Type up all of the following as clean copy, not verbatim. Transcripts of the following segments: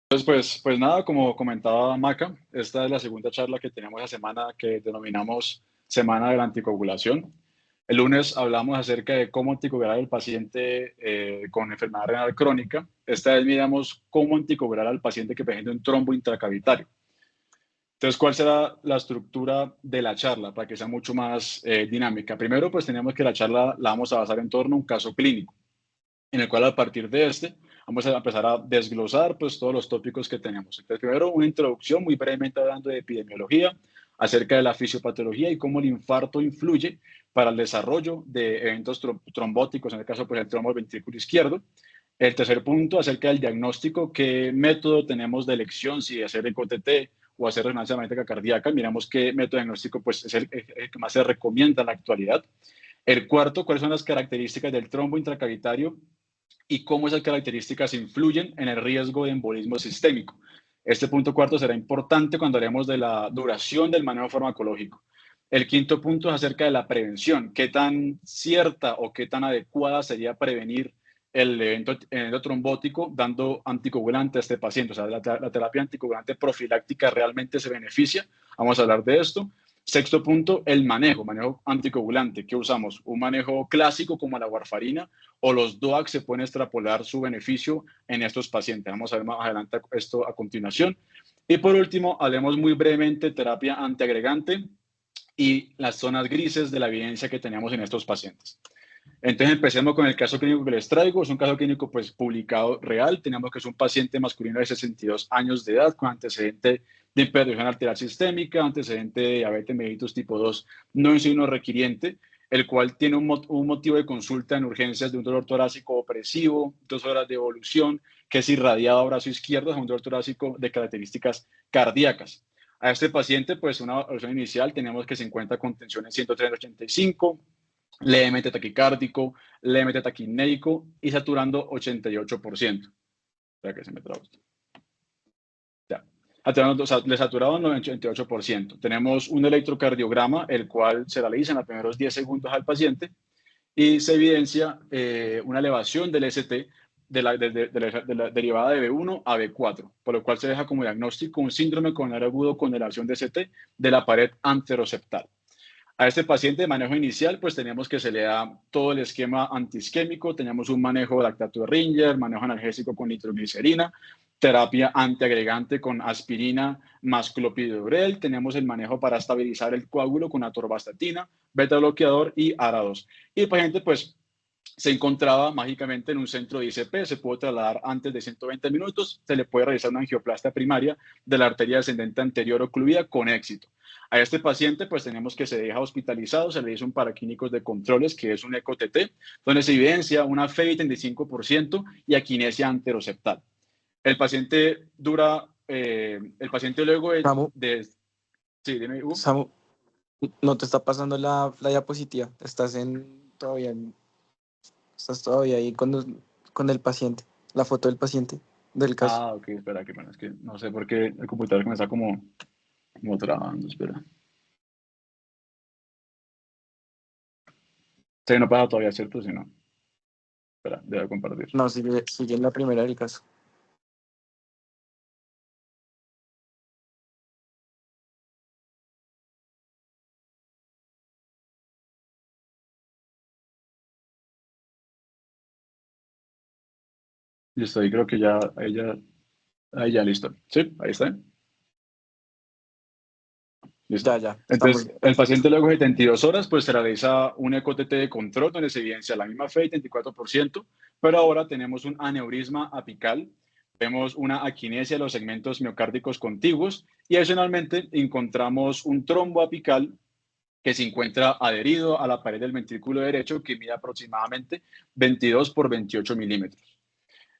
Entonces, pues nada, como comentaba Maca, esta es la segunda charla que tenemos esta semana que denominamos Semana de la Anticoagulación. El lunes hablamos acerca de cómo anticoagular al paciente con enfermedad renal crónica. Esta vez miramos cómo anticoagular al paciente que presenta un trombo intracavitario. Entonces, ¿cuál será la estructura de la charla para que sea mucho más dinámica? Primero, pues tenemos que la charla la vamos a basar en torno a un caso clínico, en el cual a partir de este vamos a empezar a desglosar pues todos los tópicos que tenemos. Entonces, primero una introducción muy brevemente hablando de epidemiología, acerca de la fisiopatología y cómo el infarto influye para el desarrollo de eventos trombóticos, en el caso pues el trombo del ventrículo izquierdo. El tercer punto acerca del diagnóstico, qué método tenemos de elección, si hacer ECOTT o hacer resonancia magnética cardíaca. Miramos qué método diagnóstico pues, es el que más se recomienda en la actualidad. El cuarto, cuáles son las características del trombo intracavitario y cómo esas características influyen en el riesgo de embolismo sistémico. Este punto cuarto será importante cuando hablemos de la duración del manejo farmacológico. El quinto punto es acerca de la prevención. ¿Qué tan cierta o qué tan adecuada sería prevenir el evento trombótico dando anticoagulante a este paciente? O sea, la terapia anticoagulante profiláctica realmente se beneficia. Vamos a hablar de esto. Sexto punto, el manejo anticoagulante. ¿Qué usamos? Un manejo clásico como la warfarina o los DOAC se pueden extrapolar su beneficio en estos pacientes. Vamos a ver más adelante esto a continuación. Y por último, hablemos muy brevemente de terapia antiagregante y las zonas grises de la evidencia que tenemos en estos pacientes. Entonces empecemos con el caso clínico que les traigo. Es un caso clínico pues publicado real. Tenemos que es un paciente masculino de 62 años de edad con antecedente de hipertensión arterial sistémica, antecedente de diabetes mellitus tipo 2 no insulino requiriente, el cual tiene un motivo de consulta en urgencias de un dolor torácico opresivo, 2 horas de evolución, que es irradiado a brazo izquierdo, es un dolor torácico de características cardíacas. A este paciente, pues una evaluación inicial, tenemos que se encuentra con tensión en 103/85, levemente taquicárdico, levemente taquinéico y saturando 88%. Espera que se me traba esto. Ya. O sea, le saturaron 88%. Tenemos un electrocardiograma, el cual se realiza en los primeros 10 segundos al paciente y se evidencia una elevación del ST de la derivada de B1 a B4, por lo cual se deja como diagnóstico un síndrome coronario agudo con elevación de ST de la pared anteroseptal. A este paciente de manejo inicial, pues tenemos que se le da todo el esquema antiisquémico, tenemos un manejo de lactato de Ringer, manejo analgésico con nitroglicerina, terapia antiagregante con aspirina más clopidogrel, tenemos el manejo para estabilizar el coágulo con atorvastatina, beta bloqueador y ARA2. Y el paciente, pues, se encontraba mágicamente en un centro de ICP, se pudo trasladar antes de 120 minutos, se le puede realizar una angioplastia primaria de la arteria descendente anterior ocluida con éxito. A este paciente, pues tenemos que se deja hospitalizado, se le hizo un paraquínicos de controles, que es un ECOTT, donde se evidencia una fe de 35% y aquinesia anteroseptal. El paciente el paciente luego Samu, sí, dime, Hugo. Samu, no te está pasando la diapositiva. Estás todavía ahí con el paciente, la foto del paciente, del caso. Ah, ok, espera, que bueno, es que no sé por qué el computador que me está como trabajando, espera. Sí, no pasa todavía, ¿cierto? Si no, espera, debo compartir. No, sigue en la primera del caso. Listo, ahí creo que ya, ahí ya listo. Sí, ahí está. Listo. Ya, estamos Entonces, el perfecto. paciente luego de 72 horas, pues se realiza un ECOTT de control donde se evidencia la misma FEI, 34%, pero ahora tenemos un aneurisma apical, vemos una aquinesia de los segmentos miocárdicos contiguos y adicionalmente encontramos un trombo apical que se encuentra adherido a la pared del ventrículo derecho que mide aproximadamente 22 por 28 milímetros.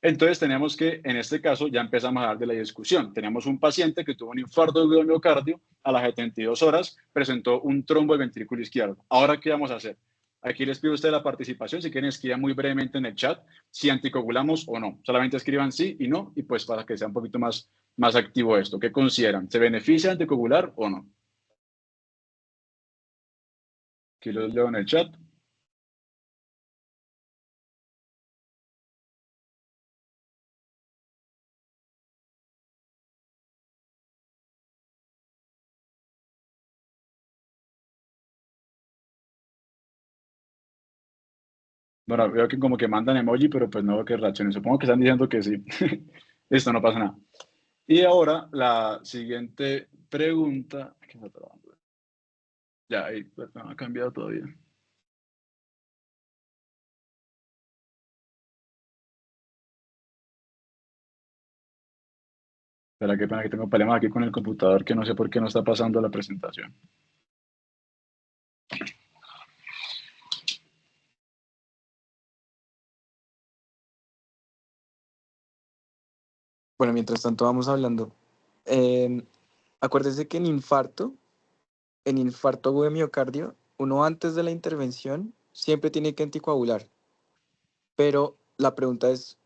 Entonces tenemos que, en este caso, ya empezamos a hablar de la discusión. Tenemos un paciente que tuvo un infarto de miocardio a las 72 horas, presentó un trombo del ventrículo izquierdo. Ahora, ¿qué vamos a hacer? Aquí les pido a ustedes la participación. Si quieren, escriban muy brevemente en el chat si anticoagulamos o no. Solamente escriban sí y no, y pues para que sea un poquito más activo esto. ¿Qué consideran? ¿Se beneficia anticoagular o no? Aquí los leo en el chat. Bueno, veo que como que mandan emoji, pero pues no veo que reaccionen. Supongo que están diciendo que sí. Listo, no pasa nada. Y ahora la siguiente pregunta. ¿Qué está trabajando? Ya, ahí pues, no ha cambiado todavía. Espera, qué pena que tengo problemas aquí con el computador, que no sé por qué no está pasando la presentación. Bueno, mientras tanto vamos hablando. Eh, Acuérdese que en infarto agudo de miocardio, uno antes de la intervención siempre tiene que anticoagular, pero la pregunta es,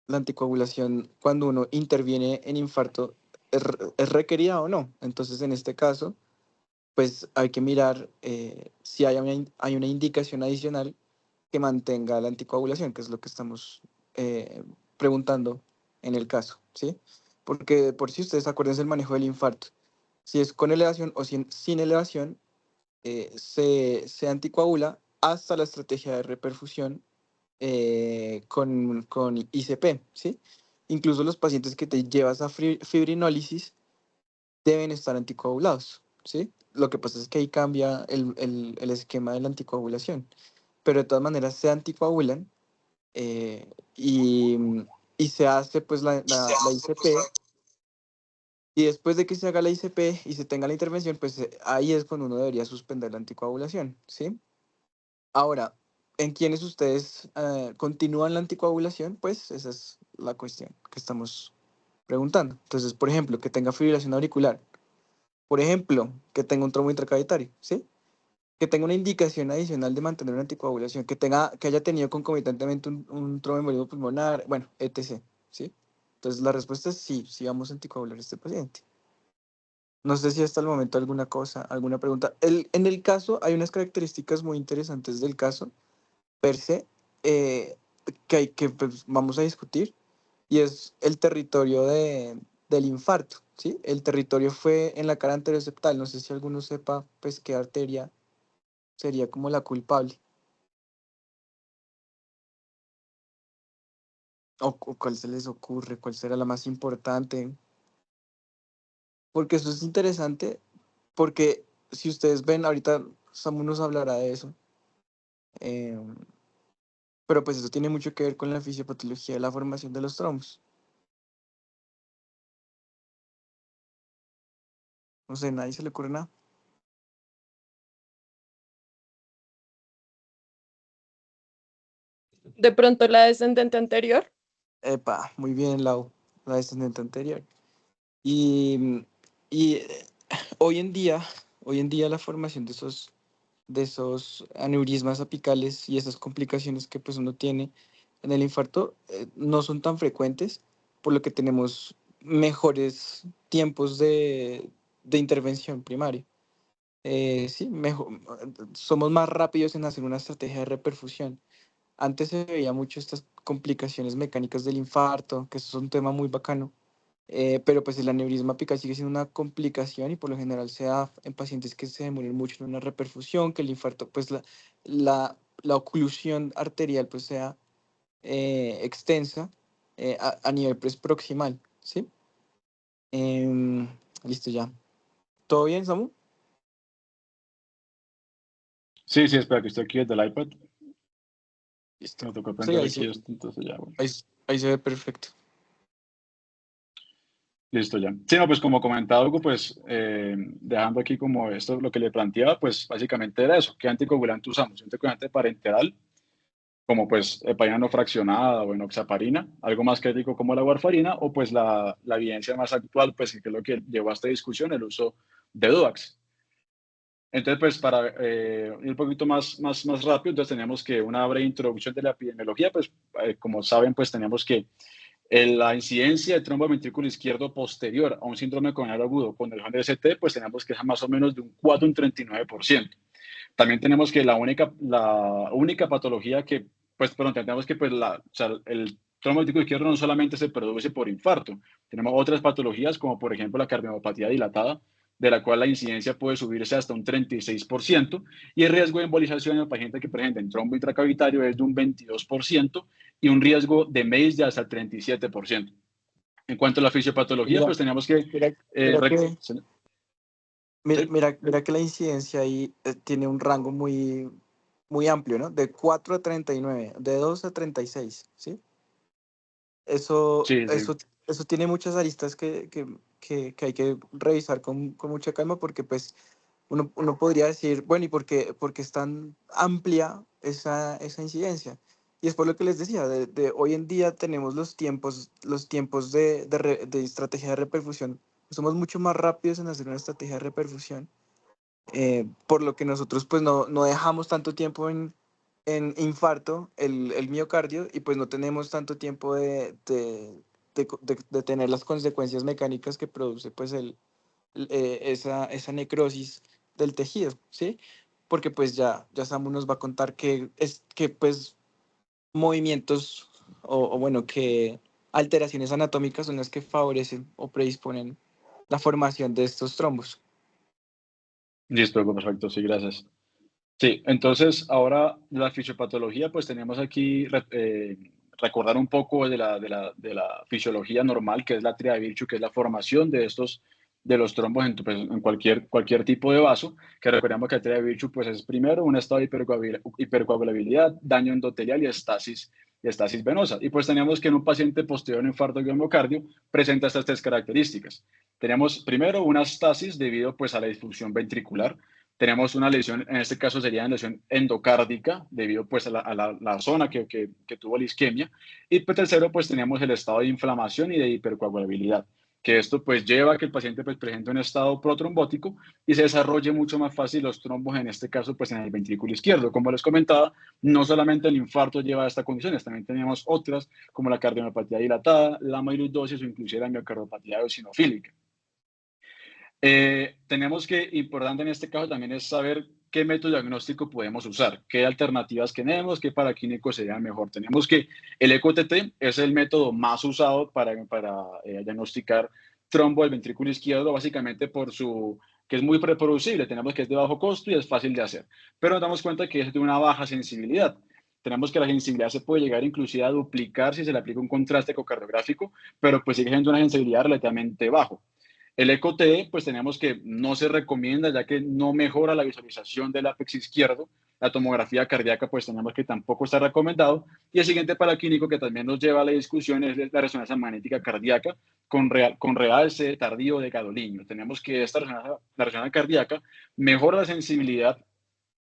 ¿la anticoagulación cuando uno interviene en infarto es requerida o no? Entonces, en este caso, pues hay que mirar si hay una indicación adicional que mantenga la anticoagulación, que es lo que estamos eh, preguntando en el caso, ¿sí? Porque por si ustedes acuérdense el manejo del infarto, si es con elevación o sin elevación, se anticoagula hasta la estrategia de reperfusión con ICP, ¿sí? Incluso los pacientes que te llevas a fibrinólisis deben estar anticoagulados, ¿sí? Lo que pasa es que ahí cambia el esquema de la anticoagulación, pero de todas maneras se anticoagulan eh, y, y se hace pues la ICP, y después de que se haga la ICP y se tenga la intervención, pues ahí es cuando uno debería suspender la anticoagulación, ¿sí? Ahora, ¿en quienes ustedes continúan la anticoagulación? Pues esa es la cuestión que estamos preguntando. Entonces, por ejemplo, que tenga fibrilación auricular, por ejemplo, que tenga un trombo intracavitario, ¿sí? Que tenga una indicación adicional de mantener una anticoagulación, que haya tenido concomitantemente un tromboembolismo pulmonar, bueno, etc., ¿sí? Entonces, la respuesta es sí, sí vamos a anticoagular a este paciente. No sé si hasta el momento alguna cosa, alguna pregunta. En el caso, hay unas características muy interesantes del caso, per se, eh, que pues, vamos a discutir, y es el territorio del infarto, ¿sí? El territorio fue en la cara anteroseptal. No sé si alguno sepa, pues, qué arteria sería como la culpable, o cuál se les ocurre, cuál será la más importante, porque eso es interesante, porque si ustedes ven, ahorita Samu nos hablará de eso, eh, pero pues eso tiene mucho que ver con la fisiopatología de la formación de los trombos. No sé, nadie se le ocurre nada. De pronto la descendente anterior. Epa, muy bien, la descendente anterior. Y, y hoy en día la formación de esos aneurismas apicales y esas complicaciones que pues uno tiene en el infarto no son tan frecuentes, por lo que tenemos mejores tiempos de intervención primaria. Sí, mejor, somos más rápidos en hacer una estrategia de reperfusión. Antes se veía mucho estas complicaciones mecánicas del infarto, que eso es un tema muy bacano, pero pues el aneurisma apical sigue siendo una complicación y por lo general se da en pacientes que se demoran mucho en una reperfusión, que el infarto, pues la oclusión arterial pues sea extensa a nivel pues proximal, ¿sí? Em, Listo ya. ¿Todo bien, Samu? Sí, sí, espera, que estoy aquí desde el iPad. Listo. Me tocó Sí, aprender aquí esto, entonces ya, bueno. ahí, ahí se ve perfecto. Listo ya. Sí, no, pues como comentaba Hugo, pues dejando aquí como esto, lo que le planteaba, pues básicamente era eso. ¿Qué anticoagulante usamos? Un anticoagulante parenteral, como pues heparina no fraccionada o enoxaparina, algo más crítico como la warfarina, o pues la evidencia más actual, pues que es lo que llevó a esta discusión, el uso de DUAX. Entonces, pues para ir un poquito más rápido, entonces teníamos que una breve introducción de la epidemiología, pues como saben, pues teníamos que la incidencia de trombo ventrículo izquierdo posterior a un síndrome coronario agudo con el ST, pues tenemos que es más o menos de un 4 a un 39%. También tenemos que la única patología que, pues, perdón, tenemos que pues, o sea, el trombo ventrículo izquierdo no solamente se produce por infarto, tenemos otras patologías como por ejemplo la cardiomopatía dilatada, de la cual la incidencia puede subirse hasta un 36%, y el riesgo de embolización en el paciente que presenta en trombo intracavitario es de un 22% y un riesgo de MACE de hasta el 37%. En cuanto a la fisiopatología, Mira, pues tenemos que... mira, eh, mira rec- que, mira, ¿sí? mira, mira que la incidencia ahí tiene un rango muy amplio, ¿no? De 4 a 39, de 2 a 36, ¿sí? Eso, Sí, sí. eso, eso tiene muchas aristas que hay que revisar con mucha calma porque pues uno podría decir, bueno, ¿y por qué es tan amplia esa incidencia? Y es por lo que les decía, de hoy en día tenemos los tiempos de estrategia de reperfusión. Somos mucho más rápidos en hacer una estrategia de reperfusión, por lo que nosotros pues no dejamos tanto tiempo en infarto el miocardio y pues no tenemos tanto tiempo de tener las consecuencias mecánicas que produce pues esa necrosis del tejido, ¿sí? Porque pues ya Samu nos va a contar que pues movimientos o bueno, que alteraciones anatómicas son las que favorecen o predisponen la formación de estos trombos. Listo, perfecto, sí, gracias. Sí, entonces ahora la fisiopatología, pues tenemos aquí recordar un poco de la fisiología normal, que es la tríada de Virchow, que es la formación de los trombos en cualquier tipo de vaso, que recordemos que la tríada de Virchow pues es primero un estado de hipercoagulabilidad, daño endotelial y estasis venosa. Y pues tenemos que en un paciente posterior a un infarto de miocardio presenta estas tres características. Tenemos primero una estasis debido pues a la disfunción ventricular. Tenemos una lesión, en este caso sería una lesión endocárdica, debido pues a la zona que tuvo la isquemia. Y pues tercero, pues tenemos el estado de inflamación y de hipercoagulabilidad, que esto pues lleva a que el paciente pues presente un estado protrombótico y se desarrolle mucho más fácil los trombos, en este caso pues en el ventrículo izquierdo. Como les comentaba, no solamente el infarto lleva a estas condiciones, también tenemos otras como la cardiomopatía dilatada, la amiloidosis o inclusive la miocardiopatía eosinofílica. Tenemos que, importante en este caso también es saber qué método diagnóstico podemos usar, qué alternativas tenemos, qué paraquínico sería mejor. Tenemos que el ECO-TT es el método más usado para diagnosticar trombo del ventrículo izquierdo, básicamente que es muy reproducible, tenemos que es de bajo costo y es fácil de hacer, pero nos damos cuenta que es de una baja sensibilidad. Tenemos que la sensibilidad se puede llegar inclusive a duplicar si se le aplica un contraste ecocardiográfico, pero pues sigue siendo una sensibilidad relativamente baja. El ECO-T, pues tenemos que no se recomienda ya que no mejora la visualización del ápex izquierdo. La tomografía cardíaca, pues tenemos que tampoco está recomendado. Y el siguiente paraquínico que también nos lleva a la discusión es la resonancia magnética cardíaca con realce tardío de gadolinium. Tenemos que la resonancia cardíaca mejora la sensibilidad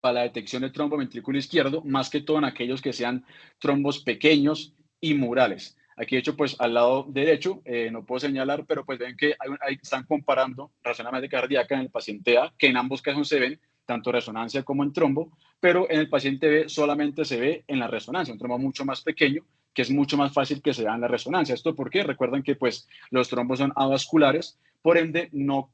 para la detección del trombo ventrículo izquierdo, más que todo en aquellos que sean trombos pequeños y murales. Aquí, de hecho, pues al lado derecho, no puedo señalar, pero pues ven que están comparando resonancia cardíaca en el paciente A, que en ambos casos se ven tanto resonancia como en trombo, pero en el paciente B solamente se ve en la resonancia, un trombo mucho más pequeño, que es mucho más fácil que se vea en la resonancia. ¿Esto por qué? Recuerden que pues los trombos son avasculares, por ende no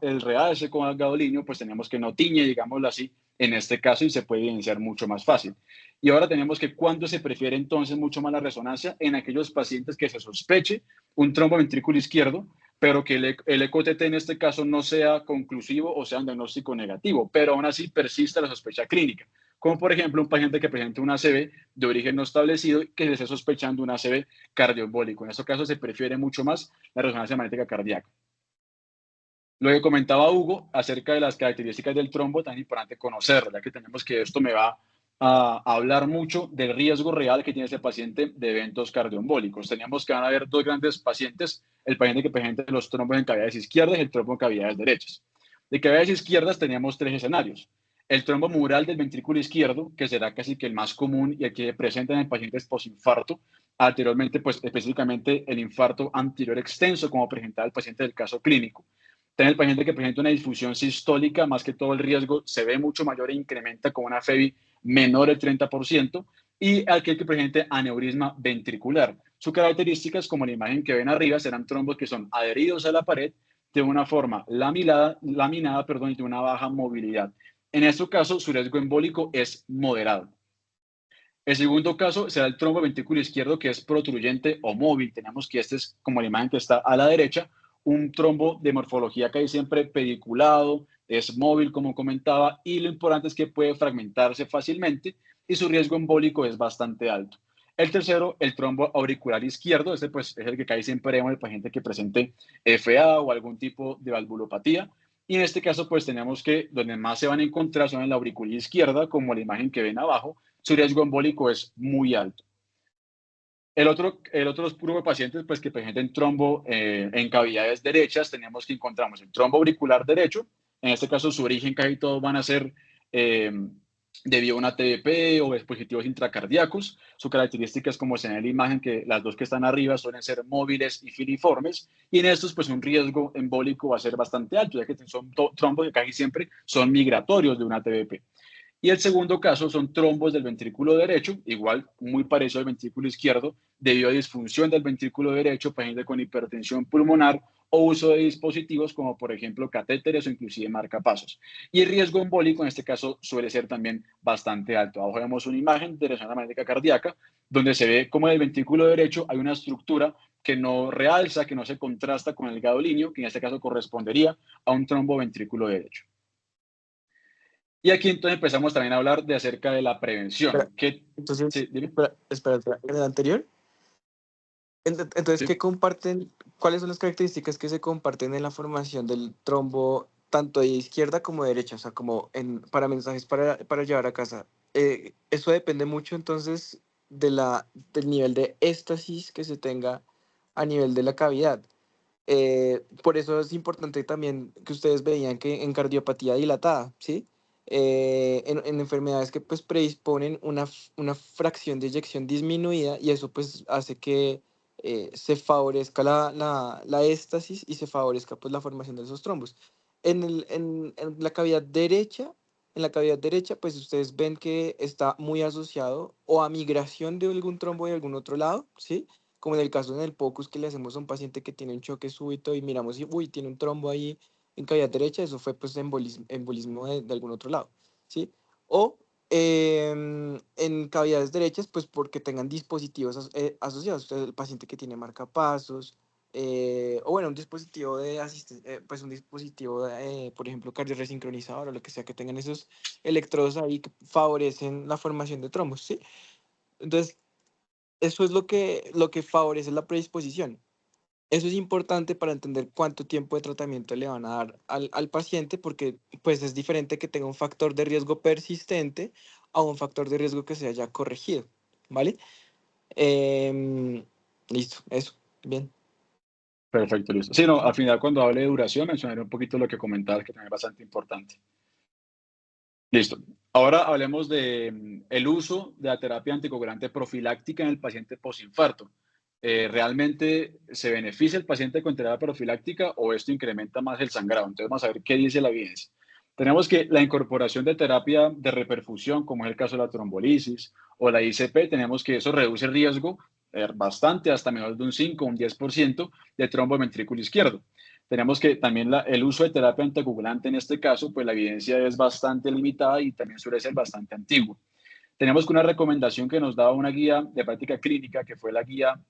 el realce con el gadolinio, pues tenemos que no tiñe, digámoslo así, en este caso y se puede evidenciar mucho más fácil. Y ahora tenemos que cuándo se prefiere entonces mucho más la resonancia en aquellos pacientes que se sospeche un trombo ventrículo izquierdo, pero que el ECO-TT en este caso no sea conclusivo o sea un diagnóstico negativo, pero aún así persista la sospecha clínica, como por ejemplo un paciente que presenta un ACV de origen no establecido que se esté sospechando un ACV cardioembólico. En este caso se prefiere mucho más la resonancia magnética cardíaca. Lo que comentaba Hugo acerca de las características del trombo, tan importante conocerlo, ya que tenemos que esto me va a hablar mucho del riesgo real que tiene este paciente de eventos cardioembólicos. Tenemos que van a haber dos grandes pacientes, el paciente que presenta los trombos en cavidades izquierdas y el trombo en cavidades derechas. De cavidades izquierdas teníamos tres escenarios. El trombo mural del ventrículo izquierdo, que será casi que el más común y el que presenta en pacientes posinfarto, anteriormente, pues específicamente el infarto anterior extenso, como presentaba el paciente del caso clínico. Tener el paciente que presenta una disfunción sistólica, más que todo el riesgo se ve mucho mayor e incrementa con una FEBI menor del 30%, y aquel que presente aneurisma ventricular. Sus características, como la imagen que ven arriba, serán trombos que son adheridos a la pared de una forma laminada y de una baja movilidad. En este caso, su riesgo embólico es moderado. El segundo caso será el trombo ventrículo izquierdo, que es protruyente o móvil. Tenemos que este es como la imagen que está a la derecha, un trombo de morfología casi siempre pediculado, es móvil, como comentaba, y lo importante es que puede fragmentarse fácilmente y su riesgo embólico es bastante alto. El tercero, el trombo auricular izquierdo, este pues es el que casi siempre vemos en el paciente que presente FA o algún tipo de valvulopatía. Y en este caso, pues tenemos que donde más se van a encontrar son en la aurícula izquierda, como la imagen que ven abajo, su riesgo embólico es muy alto. El otro grupo de pacientes pues, que presenten trombo en cavidades derechas, tenemos que encontramos el trombo auricular derecho, en este caso su origen casi todos van a ser eh, debido a una TBP o dispositivos intracardíacos. Su característica es como se ve en la imagen que las dos que están arriba suelen ser móviles y filiformes y en estos pues un riesgo embólico va a ser bastante alto, ya que son trombos que casi siempre son migratorios de una TBP. Y el segundo caso son trombos del ventrículo derecho, igual muy parecido al ventrículo izquierdo, debido a disfunción del ventrículo derecho, pacientes con hipertensión pulmonar o uso de dispositivos como por ejemplo catéteres o inclusive marcapasos. Y el riesgo embólico en este caso suele ser también bastante alto. Abajo vemos una imagen de resonancia magnética cardíaca donde se ve como en el ventrículo derecho hay una estructura que no realza, que no se contrasta con el gadolinio, que en este caso correspondería a un trombo ventrículo derecho. Y aquí entonces empezamos también a hablar de acerca de la Espera, prevención. entonces, Sí, dime. espera, en el anterior, entonces, Sí. ¿qué comparten? ¿Cuáles son las características que se comparten en la formación del trombo, tanto de izquierda como de derecha? O sea, como para mensajes para llevar a casa. Eso depende mucho entonces del nivel de éstasis que se tenga a nivel de la cavidad. Por eso es importante también que ustedes veían que en cardiopatía dilatada, ¿sí? En enfermedades que pues predisponen una fracción de eyección disminuida y eso pues hace que se favorezca la éstasis y se favorezca pues la formación de esos trombos. En la cavidad derecha, pues ustedes ven que está muy asociado o a migración de algún trombo de algún otro lado, ¿sí? Como en el caso en el POCUS que le hacemos a un paciente que tiene un choque súbito y miramos y, uy, tiene un trombo ahí en cavidad derecha, eso fue pues embolismo de algún otro lado, ¿sí? O en cavidades derechas, pues porque tengan dispositivos asociados, usted, el paciente que tiene marcapasos, o bueno, un dispositivo de asistencia, pues un dispositivo, por ejemplo, cardioresincronizador o lo que sea, que tengan esos electrodos ahí que favorecen la formación de trombos, ¿sí? Entonces, eso es lo que favorece la predisposición. Eso es importante para entender cuánto tiempo de tratamiento le van a dar al paciente, porque pues es diferente que tenga un factor de riesgo persistente a un factor de riesgo que se haya corregido, ¿vale? Em, Listo, eso, bien. Perfecto, listo. Sí, no, al final cuando hable de duración mencionaré un poquito lo que comentabas, que también es bastante importante. Listo. Ahora hablemos de el uso de la terapia anticoagulante profiláctica en el paciente posinfarto. ¿Realmente se beneficia el paciente con terapia profiláctica o esto incrementa más el sangrado? Entonces vamos a ver qué dice la evidencia. Tenemos que la incorporación de terapia de reperfusión, como es el caso de la trombolisis o la ICP, tenemos que eso reduce el riesgo bastante, hasta menos de un 5 o un 10% de trombo ventrículo izquierdo. Tenemos que también el uso de terapia anticoagulante en este caso, pues la evidencia es bastante limitada y también suele ser bastante antigua. Tenemos que una recomendación que nos daba una guía de práctica clínica, que fue la guía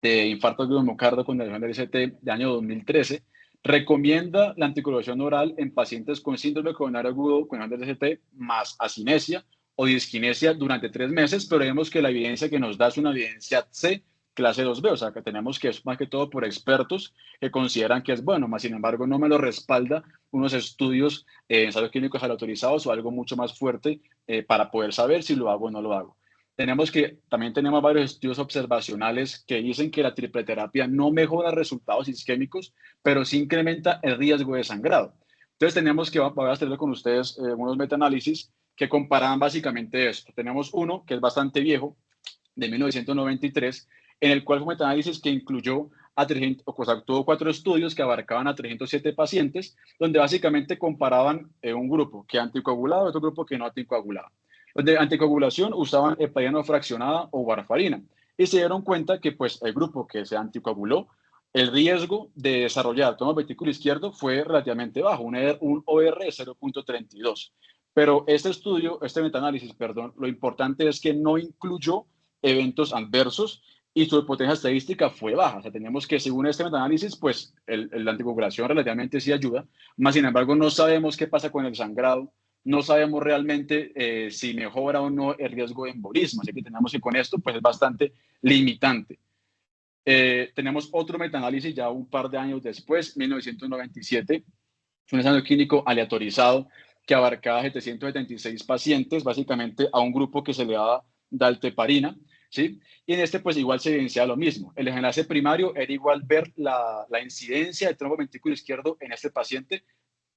de infarto agudo de miocardio con dilatación del ST de año 2013, recomienda la anticoagulación oral en pacientes con síndrome coronario agudo con dilatación del ST más asinesia o disquinesia durante 3 meses, pero vemos que la evidencia que nos da es una evidencia C clase 2B, o sea que tenemos que es más que todo por expertos que consideran que es bueno, más sin embargo no me lo respalda unos estudios ensayos clínicos autorizados o algo mucho más fuerte para poder saber si lo hago o no lo hago. También tenemos varios estudios observacionales que dicen que la triple terapia no mejora resultados isquémicos, pero sí incrementa el riesgo de sangrado. Entonces voy a hacerlo con ustedes unos metaanálisis que comparan básicamente esto. Tenemos uno que es bastante viejo, de 1993, en el cual fue un metaanálisis que incluyó tuvo 4 estudios que abarcaban a 307 pacientes, donde básicamente comparaban un grupo que anticoagulaba y otro grupo que no anticoagulaba. Los de anticoagulación usaban heparina fraccionada o warfarina y se dieron cuenta que pues, el grupo que se anticoaguló, el riesgo de desarrollar trombo ventrículo izquierdo fue relativamente bajo, un OR de 0.32. Pero este metaanálisis, perdón, lo importante es que no incluyó eventos adversos y su hipotenusa estadística fue baja. O sea, teníamos que, según este metaanálisis, pues la anticoagulación relativamente sí ayuda, más sin embargo no sabemos qué pasa con el sangrado, no sabemos realmente si mejora o no el riesgo de embolismo, así que tenemos que con esto pues es bastante limitante. Tenemos otro metaanálisis ya un par de años después, 1997, un ensayo clínico aleatorizado que abarcaba 776 pacientes, básicamente a un grupo que se le daba dalteparina, ¿sí? Y en este pues igual se evidencia lo mismo. El desenlace primario era igual ver la incidencia de trombo ventrículo izquierdo en este paciente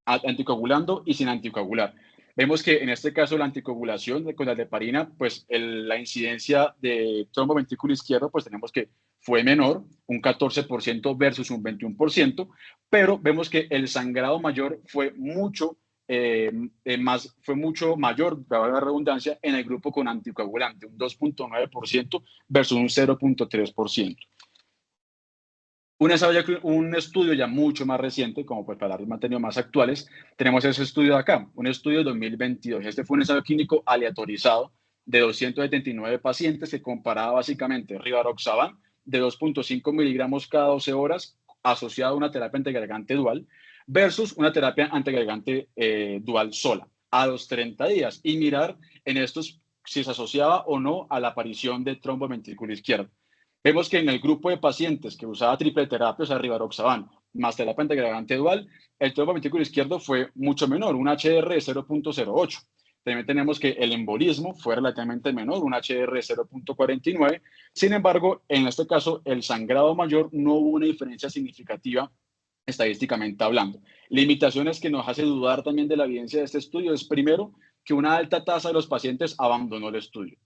anticoagulando y sin anticoagular. Vemos que en este caso la anticoagulación con la dalteparina, pues la incidencia de trombo ventrículo izquierdo, pues tenemos que fue menor, un 14% versus un 21%, pero vemos que el sangrado mayor fue mucho fue mucho mayor, para la redundancia, en el grupo con anticoagulante, un 2.9% versus un 0.3%. Un estudio ya mucho más reciente, como pues para dar mantenido más actuales, tenemos ese estudio de acá, un estudio de 2022. Este fue un ensayo clínico aleatorizado de 279 pacientes que comparaba básicamente rivaroxaban de 2.5 miligramos cada 12 horas asociado a una terapia antiagregante dual versus una terapia antiagregante dual sola a los 30 días y mirar en estos si se asociaba o no a la aparición de trombo ventrículo izquierdo. Vemos que en el grupo de pacientes que usaba triple terapia, o sea, rivaroxaban más terapia antiagregante dual, el trombo ventrículo izquierdo fue mucho menor, un HR de 0.08. También tenemos que el embolismo fue relativamente menor, un HR de 0.49. Sin embargo, en este caso, el sangrado mayor no hubo una diferencia significativa estadísticamente hablando. Limitaciones que nos hace dudar también de la evidencia de este estudio es, primero, que una alta tasa de los pacientes abandonó el estudio.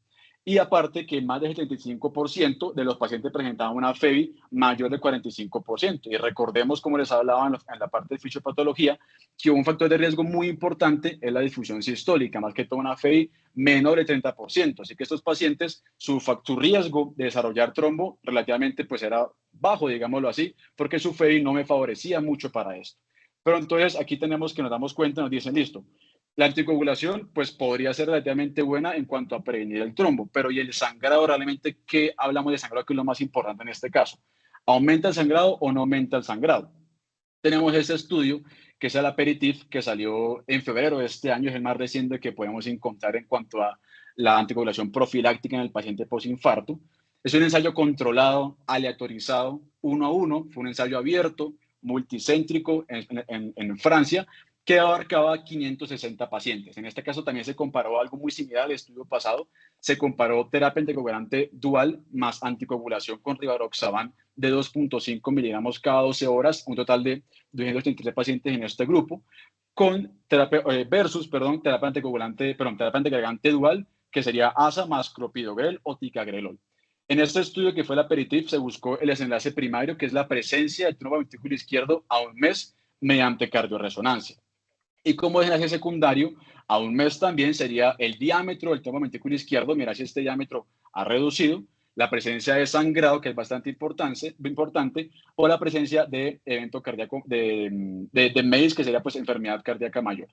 Y aparte que más del 75% de los pacientes presentaban una FEBI mayor del 45%. Y recordemos, como les hablaba en la parte de fisiopatología, que un factor de riesgo muy importante es la difusión sistólica, más que todo una FEBI menor del 30%. Así que estos pacientes, su riesgo de desarrollar trombo relativamente pues era bajo, digámoslo así, porque su FEBI no me favorecía mucho para esto. Pero entonces aquí tenemos que nos damos cuenta, nos dicen, listo, la anticoagulación, pues podría ser relativamente buena en cuanto a prevenir el trombo, pero ¿y el sangrado realmente qué hablamos de sangrado, que es lo más importante en este caso? ¿Aumenta el sangrado o no aumenta el sangrado? Tenemos este estudio, que es el Aperitif, que salió en febrero de este año, es el más reciente que podemos encontrar en cuanto a la anticoagulación profiláctica en el paciente posinfarto. Es un ensayo controlado, aleatorizado, 1 a 1, fue un ensayo abierto, multicéntrico en Francia, que abarcaba 560 pacientes. En este caso también se comparó algo muy similar al estudio pasado. Se comparó terapia anticoagulante dual más anticoagulación con rivaroxaban de 2.5 miligramos cada 12 horas, un total de 233 pacientes en este grupo, con terapia anticoagulante dual, que sería ASA más clopidogrel o ticagrelol. En este estudio que fue el Aperitif se buscó el desenlace primario, que es la presencia del trombo ventrículo izquierdo a un mes mediante cardioresonancia. Y como desenlace secundario, a un mes también sería el diámetro del trombo ventrículo izquierdo, mira si este diámetro ha reducido, la presencia de sangrado, que es bastante importante, o la presencia de evento cardíaco, de MACE, que sería pues enfermedad cardíaca mayor.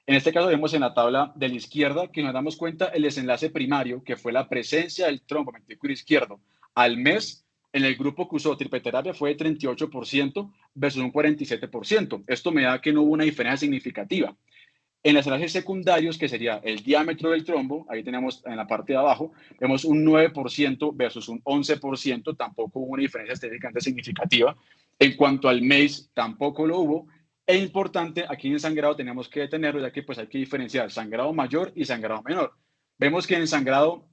En este caso vemos en la tabla de la izquierda que nos damos cuenta el desenlace primario, que fue la presencia del trombo ventrículo izquierdo al mes. En el grupo que usó tripeterapia fue de 38% versus un 47%. Esto me da que no hubo una diferencia significativa. En los enlaces secundarios, que sería el diámetro del trombo, ahí tenemos en la parte de abajo, vemos un 9% versus un 11%, tampoco hubo una diferencia estadísticamente significativa. En cuanto al MACE, tampoco lo hubo. E importante, aquí en sangrado tenemos que detenerlo, ya que pues hay que diferenciar sangrado mayor y sangrado menor. Vemos que en sangrado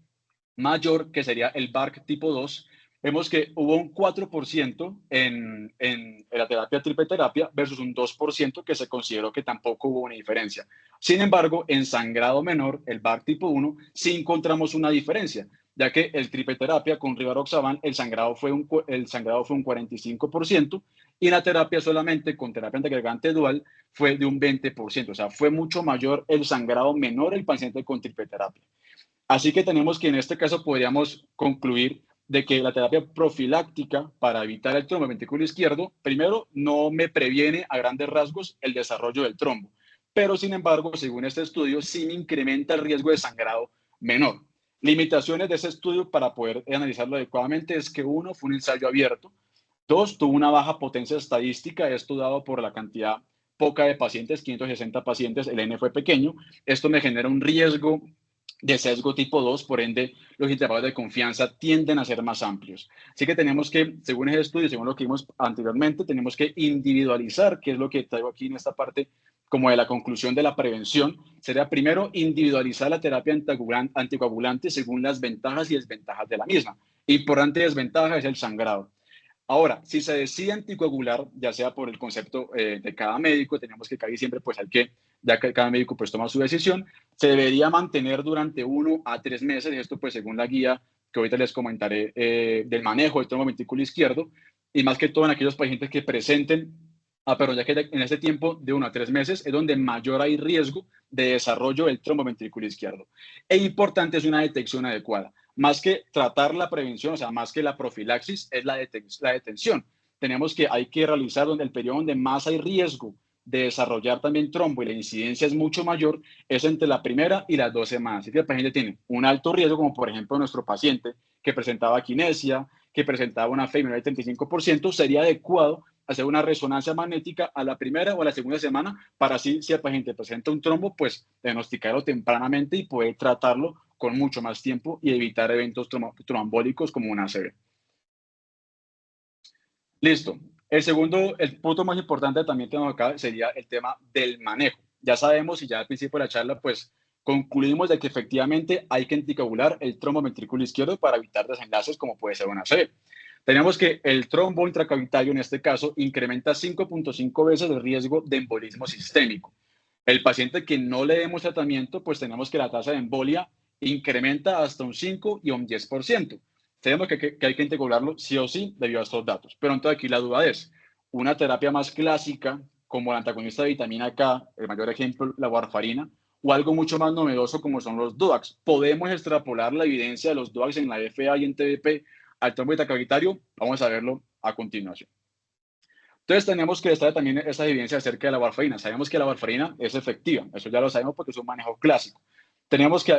mayor, que sería el BARC tipo 2, vemos que hubo un 4% en la terapia triple terapia versus un 2% que se consideró que tampoco hubo una diferencia. Sin embargo, en sangrado menor, el BARC tipo 1, sí encontramos una diferencia, ya que el triple terapia con rivaroxaban, el sangrado fue un 45% y la terapia solamente con terapia antiagregante dual fue de un 20%. O sea, fue mucho mayor el sangrado menor el paciente con triple terapia. Así que tenemos que en este caso podríamos concluir de que la terapia profiláctica para evitar el trombo ventrículo izquierdo, primero, no me previene a grandes rasgos el desarrollo del trombo, pero sin embargo, según este estudio, sí me incrementa el riesgo de sangrado menor. Limitaciones de ese estudio para poder analizarlo adecuadamente es que uno, fue un ensayo abierto. Dos, tuvo una baja potencia estadística, esto dado por la cantidad poca de pacientes, 560 pacientes, el N fue pequeño. Esto me genera un riesgo de sesgo tipo 2, por ende, los intervalos de confianza tienden a ser más amplios. Así que tenemos que, según el estudio, según lo que vimos anteriormente, tenemos que individualizar, que es lo que traigo aquí en esta parte, como de la conclusión de la prevención, sería primero individualizar la terapia anticoagulante según las ventajas y desventajas de la misma. Importante desventaja es el sangrado. Ahora, si se decide anticoagular, ya sea por el concepto de cada médico, tenemos que caer siempre, pues hay que, ya que cada médico pues toma su decisión, se debería mantener durante 1 a 3 meses, esto pues según la guía que ahorita les comentaré del manejo del trombo ventrículo izquierdo, y más que todo en aquellos pacientes que presenten, pero ya que en este tiempo de 1 a 3 meses es donde mayor hay riesgo de desarrollo del trombo ventrículo izquierdo. E importante es una detección adecuada. Más que tratar la prevención, o sea, más que la profilaxis, es la detención. Tenemos que, hay que realizar donde el periodo donde más hay riesgo de desarrollar también trombo y la incidencia es mucho mayor, es entre la primera y las 2 semanas. Si el paciente tiene un alto riesgo, como por ejemplo nuestro paciente que presentaba quinesia, que presentaba una fe menor del 35%, sería adecuado hacer una resonancia magnética a la primera o a la segunda semana para así, si el paciente presenta un trombo, pues diagnosticarlo tempranamente y poder tratarlo con mucho más tiempo y evitar eventos trombólicos como una ACV. Listo. El punto más importante también tenemos acá sería el tema del manejo. Ya sabemos y ya al principio de la charla, pues concluimos de que efectivamente hay que anticoagular el trombo ventrículo izquierdo para evitar desenlaces como puede ser una ACV. Tenemos que el trombo intracavitario en este caso incrementa 5.5 veces el riesgo de embolismo sistémico. El paciente que no le demos tratamiento, pues tenemos que la tasa de embolia incrementa hasta un 5 y un 10%. Sabemos que hay que integrarlo sí o sí debido a estos datos. Pero entonces aquí la duda es, una terapia más clásica como el antagonista de vitamina K, el mayor ejemplo, la warfarina, o algo mucho más novedoso como son los DOACs. ¿Podemos extrapolar la evidencia de los DOACs en la FA y en TDP al trombo intracavitario? Vamos a verlo a continuación. Entonces tenemos que estar también esa evidencia acerca de la warfarina. Sabemos que la warfarina es efectiva, eso ya lo sabemos porque es un manejo clásico.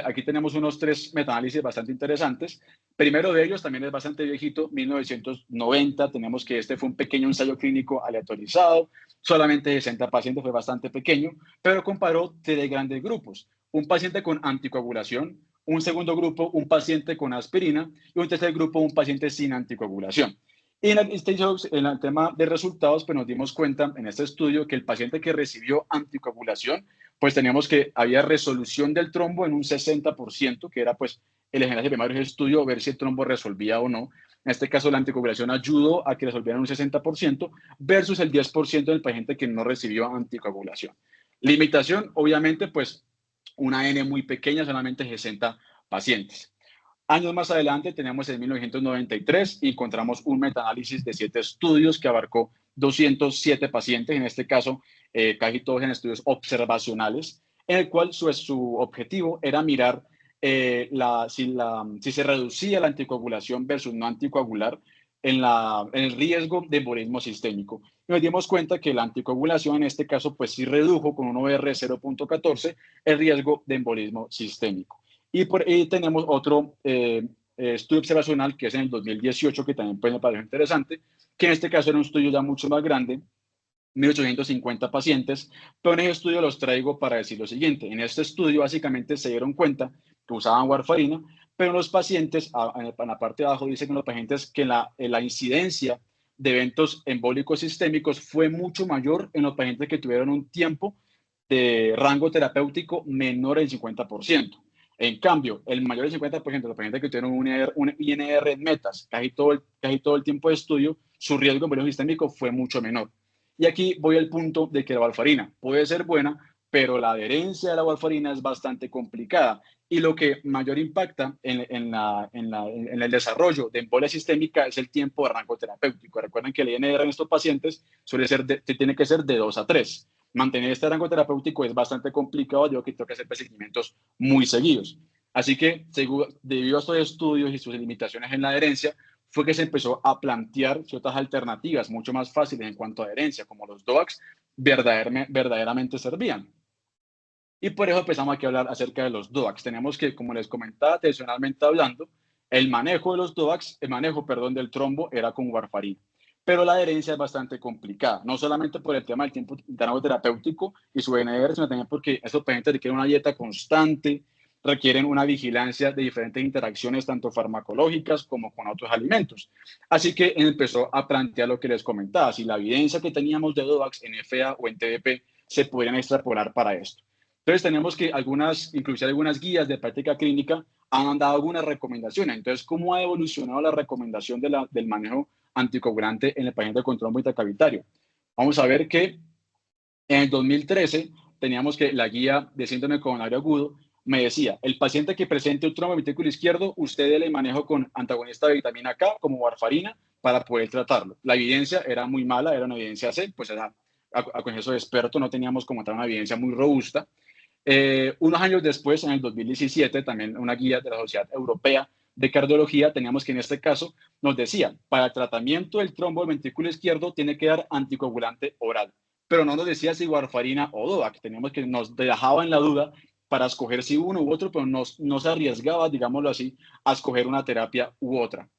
Aquí tenemos unos 3 metaanálisis bastante interesantes. Primero de ellos también es bastante viejito, 1990. Tenemos que este fue un pequeño ensayo clínico aleatorizado, solamente 60 pacientes, fue bastante pequeño, pero comparó 3 grandes grupos. Un paciente con anticoagulación, un segundo grupo, un paciente con aspirina y un tercer grupo, un paciente sin anticoagulación. Y en el tema de resultados, pues nos dimos cuenta en este estudio que el paciente que recibió anticoagulación, pues teníamos que había resolución del trombo en un 60%, que era pues el enlace primario del estudio, ver si el trombo resolvía o no. En este caso, la anticoagulación ayudó a que resolvieran un 60% versus el 10% del paciente que no recibió anticoagulación. Limitación, obviamente, pues una N muy pequeña, solamente 60 pacientes. Años más adelante, tenemos en 1993 y encontramos un metaanálisis de 7 estudios que abarcó 207 pacientes, en este caso casi todos en estudios observacionales, en el cual su objetivo era mirar si se reducía la anticoagulación versus no anticoagular en el riesgo de embolismo sistémico. Y nos dimos cuenta que la anticoagulación en este caso pues sí redujo con un OR 0.14 el riesgo de embolismo sistémico. Y por ahí tenemos otro estudio observacional que es en el 2018, que también pues, me pareció interesante, que en este caso era un estudio ya mucho más grande, 1.850 pacientes, pero en ese estudio los traigo para decir lo siguiente. En este estudio básicamente se dieron cuenta que usaban warfarina, pero los pacientes, en la parte de abajo dicen que los pacientes que la incidencia de eventos embólicos sistémicos fue mucho mayor en los pacientes que tuvieron un tiempo de rango terapéutico menor del 50%. En cambio, el mayor del 50% de los pacientes que tuvieron un INR en metas casi todo el tiempo de estudio, su riesgo de embolismo sistémico fue mucho menor. Y aquí voy al punto de que la warfarina puede ser buena, pero la adherencia de la warfarina es bastante complicada. Y lo que mayor impacta en el desarrollo de embolia sistémica es el tiempo de rango terapéutico. Recuerden que el INR en estos pacientes tiene que ser de 2 a 3. Mantener este rango terapéutico es bastante complicado, yo que tengo que hacer seguimientos muy seguidos. Así que, debido a estos estudios y sus limitaciones en la adherencia, fue que se empezó a plantear ciertas alternativas mucho más fáciles en cuanto a adherencia, como los DOACs verdaderamente servían. Y por eso empezamos aquí a hablar acerca de los DOACs. Tenemos que, como les comentaba, tradicionalmente hablando, el manejo de los DOACs, el manejo, perdón, del trombo era con warfarina. Pero la adherencia es bastante complicada, no solamente por el tema del tiempo terapéutico y su NR, sino también porque estos pacientes requieren una dieta constante, requieren una vigilancia de diferentes interacciones, tanto farmacológicas como con otros alimentos. Así que empezó a plantear lo que les comentaba, si la evidencia que teníamos de DOACs en FA o en TDP se podrían extrapolar para esto. Entonces tenemos que inclusive algunas guías de práctica clínica han dado algunas recomendaciones. Entonces, ¿cómo ha evolucionado la recomendación del manejo anticoagulante en el paciente con trombo intracavitario? Vamos a ver que en el 2013 teníamos que la guía de síndrome coronario agudo me decía, el paciente que presente un trombo ventrículo izquierdo, usted le manejo con antagonista de vitamina K como warfarina para poder tratarlo. La evidencia era muy mala, era una evidencia C, pues era a consenso de experto, no teníamos como tal una evidencia muy robusta. Unos años después, en el 2017, también una guía de la Sociedad Europea de Cardiología, teníamos que en este caso nos decía, para el tratamiento del trombo del ventrículo izquierdo tiene que dar anticoagulante oral, pero no nos decía si warfarina o DOAC, teníamos que nos dejaba en la duda para escoger si uno u otro, pero no se arriesgaba, digámoslo así, a escoger una terapia u otra.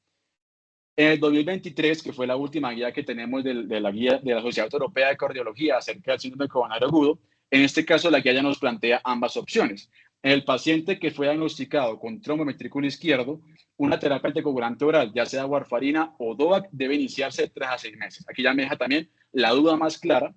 En el 2023, que fue la última guía que tenemos de la guía de la Sociedad Europea de Cardiología acerca del síndrome coronario agudo, en este caso la guía ya nos plantea ambas opciones. En el paciente que fue diagnosticado con trombo ventrículo izquierdo, una terapia anticoagulante oral, ya sea warfarina o DOAC, debe iniciarse 3 a 6 meses. Aquí ya me deja también la duda más clara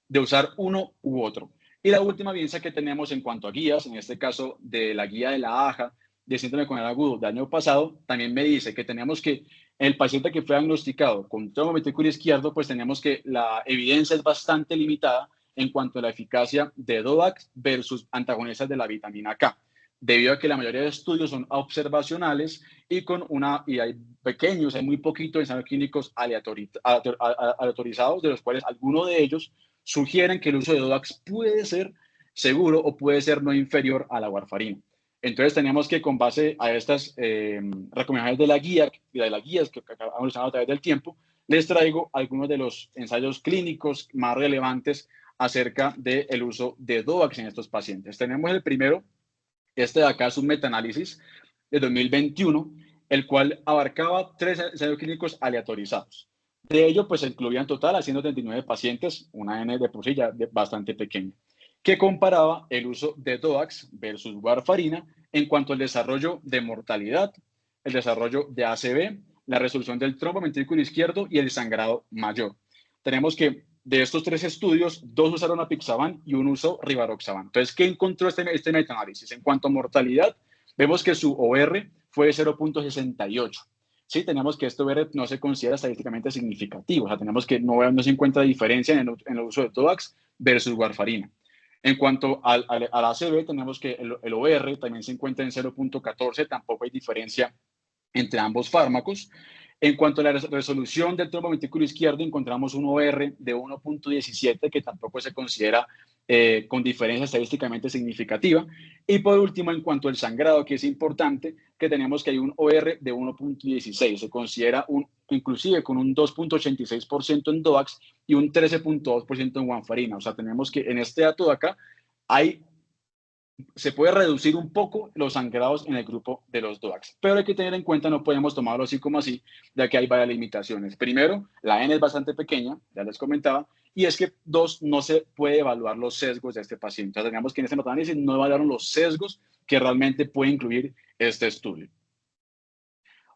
de usar uno u otro. Y la última evidencia que tenemos en cuanto a guías, en este caso de la guía de la AJA de síndrome coronario agudo del año pasado, también me dice que tenemos que el paciente que fue diagnosticado con trombo ventrículo izquierdo, pues tenemos que la evidencia es bastante limitada en cuanto a la eficacia de DOAC versus antagonistas de la vitamina K, debido a que la mayoría de estudios son observacionales y hay pequeños, hay muy poquitos ensayos clínicos aleatorizados, de los cuales algunos de ellos sugieren que el uso de DOACs puede ser seguro o puede ser no inferior a la warfarina. Entonces tenemos que, con base a estas recomendaciones de las guías que han usado a través del tiempo, les traigo algunos de los ensayos clínicos más relevantes acerca del uso de DOACs en estos pacientes. Tenemos el primero, este de acá es un metaanálisis de 2021, el cual abarcaba 3 ensayos clínicos aleatorizados. De ello, pues se incluían en total a 139 pacientes, una N de por sí ya bastante pequeña, que comparaba el uso de DOACs versus warfarina en cuanto al desarrollo de mortalidad, el desarrollo de ACV, la resolución del trombo ventrículo izquierdo y el sangrado mayor. Tenemos que de estos 3 estudios, 2 usaron apixaban y 1 usó rivaroxaban. Entonces, ¿qué encontró este metaanálisis? En cuanto a mortalidad, vemos que su OR fue de 0.68. Sí, tenemos que este OR no se considera estadísticamente significativo. O sea, tenemos que no se encuentra diferencia en el uso de DOACs versus warfarina. En cuanto al ACV, tenemos que el OR también se encuentra en 0.14, tampoco hay diferencia entre ambos fármacos. En cuanto a la resolución del trombo ventrículo izquierdo, encontramos un OR de 1.17, que tampoco se considera con diferencia estadísticamente significativa. Y por último, en cuanto al sangrado, que es importante, que tenemos que hay un OR de 1.16. Se considera inclusive con un 2.86% en DOACs y un 13.2% en warfarina. O sea, tenemos que en este dato de acá se puede reducir un poco los sangrados en el grupo de los DOACs, pero hay que tener en cuenta, no podemos tomarlo así como así, ya que hay varias limitaciones. Primero, la N es bastante pequeña, ya les comentaba, y es que 2, no se puede evaluar los sesgos de este paciente. O sea, tenemos que en este metaanálisis no evaluaron los sesgos que realmente puede incluir este estudio.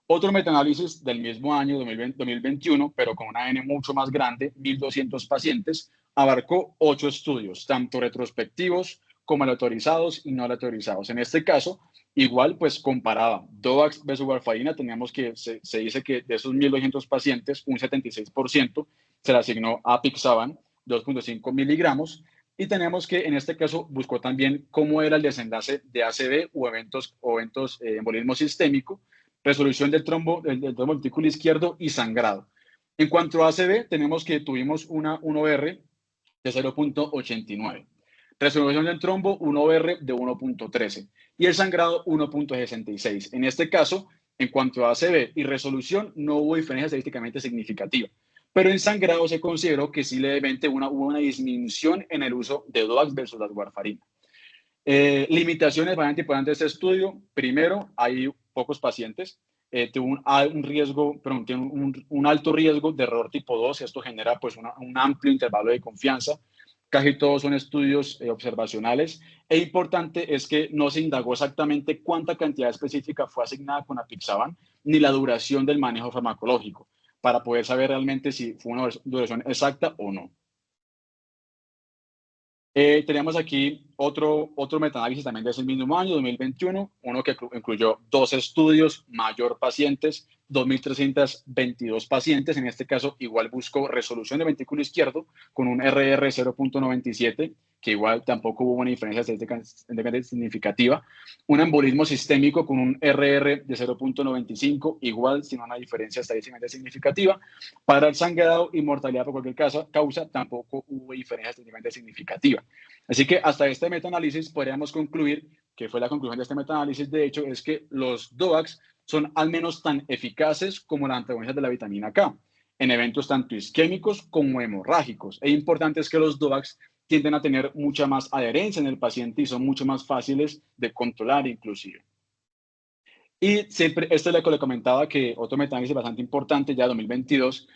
Otro metaanálisis del mismo año, 2021, pero con una N mucho más grande, 1.200 pacientes, abarcó 8 estudios, tanto retrospectivos como aleatorizados y no aleatorizados. En este caso, igual, pues comparaba DOACs versus warfarina, teníamos que, se dice que de esos 1.200 pacientes, un 76% se le asignó a apixaban, 2.5 miligramos, y tenemos que, en este caso, buscó también cómo era el desenlace de ACV o eventos embolismo sistémico, resolución del trombo ventrículo izquierdo y sangrado. En cuanto a ACV, tenemos que tuvimos un OR de 0.89. Resolución del trombo, un OR de 1.13 y el sangrado 1.66. En este caso, en cuanto a ACV y resolución, no hubo diferencia estadísticamente significativa, pero en sangrado se consideró que sí levemente hubo una disminución en el uso de DOACs versus las warfarina. Limitaciones bastante importantes de este estudio. Primero, hay pocos pacientes. Tiene un riesgo, perdón, tiene un alto riesgo de error tipo 2. Esto genera pues un amplio intervalo de confianza. Casi todos son estudios observacionales. E importante es que no se indagó exactamente cuánta cantidad específica fue asignada con apixaban, ni la duración del manejo farmacológico, para poder saber realmente si fue una duración exacta o no. Tenemos aquí otro metaanálisis también de ese mismo año, 2021, uno que incluyó 2 estudios, mayor pacientes, 2.322 pacientes. En este caso, igual buscó resolución de ventrículo izquierdo con un RR 0.97, que igual tampoco hubo una diferencia estadística significativa. Un embolismo sistémico con un RR de 0.95, igual sin una diferencia estadísticamente significativa. Para el sangrado y mortalidad por cualquier causa, tampoco hubo diferencia estadísticamente significativa. Así que hasta este metaanálisis podríamos concluir, que fue la conclusión de este metaanálisis, de hecho, es que los DOACs son al menos tan eficaces como las antagonistas de la vitamina K, en eventos tanto isquémicos como hemorrágicos. E importante es que los DOACs tienden a tener mucha más adherencia en el paciente y son mucho más fáciles de controlar inclusive. Y siempre, esto es lo que le comentaba, que otro metaanálisis bastante importante, ya 2022,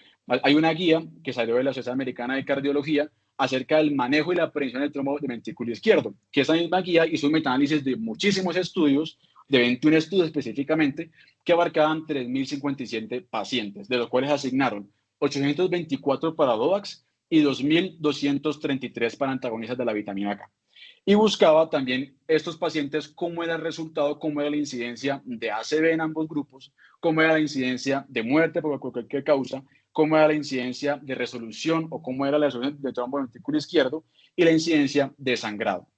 hay una guía que salió de la Sociedad Americana de Cardiología acerca del manejo y la prevención del trombo de ventrículo izquierdo, que esa misma guía hizo un metaanálisis de muchísimos estudios, de 21 estudios específicamente, que abarcaban 3.057 pacientes, de los cuales asignaron 824 para DOACs y 2.233 para antagonistas de la vitamina K. Y buscaba también estos pacientes cómo era el resultado, cómo era la incidencia de ACV en ambos grupos, cómo era la incidencia de muerte por cualquier causa, cómo era la incidencia de resolución o cómo era la resolución de trombo ventrículo izquierdo y la incidencia de sangrado.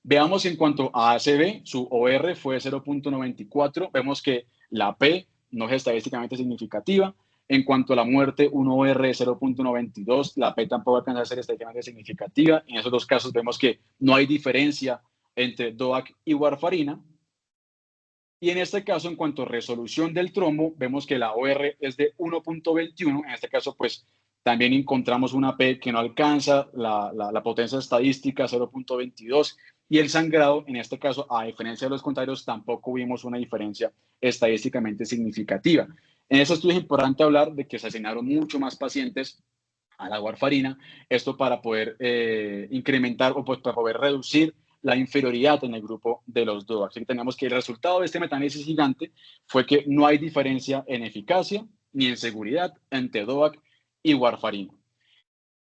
Veamos en cuanto a ACV, su OR fue 0.94, vemos que la P no es estadísticamente significativa. En cuanto a la muerte, un OR de 0.92, la P tampoco alcanza a ser estadísticamente significativa. En esos dos casos vemos que no hay diferencia entre DOAC y warfarina. Y en este caso, en cuanto a resolución del trombo, vemos que la OR es de 1.21. En este caso, pues también encontramos una P que no alcanza la potencia estadística, 0.22. Y el sangrado, en este caso, a diferencia de los contrarios, tampoco vimos una diferencia estadísticamente significativa. En ese estudio es importante hablar de que se asignaron mucho más pacientes a la warfarina, esto para poder incrementar o pues para poder reducir la inferioridad en el grupo de los DOAC. Así que tenemos que el resultado de este metaanálisis gigante fue que no hay diferencia en eficacia ni en seguridad entre DOAC y warfarina.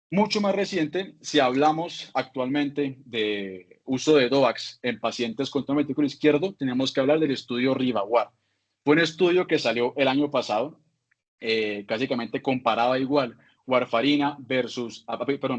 Mucho más reciente, si hablamos actualmente de uso de DOACs en pacientes con trombo ventrículo izquierdo, tenemos que hablar del estudio RIVA-WAR. Fue un estudio que salió el año pasado, básicamente comparaba igual warfarina versus,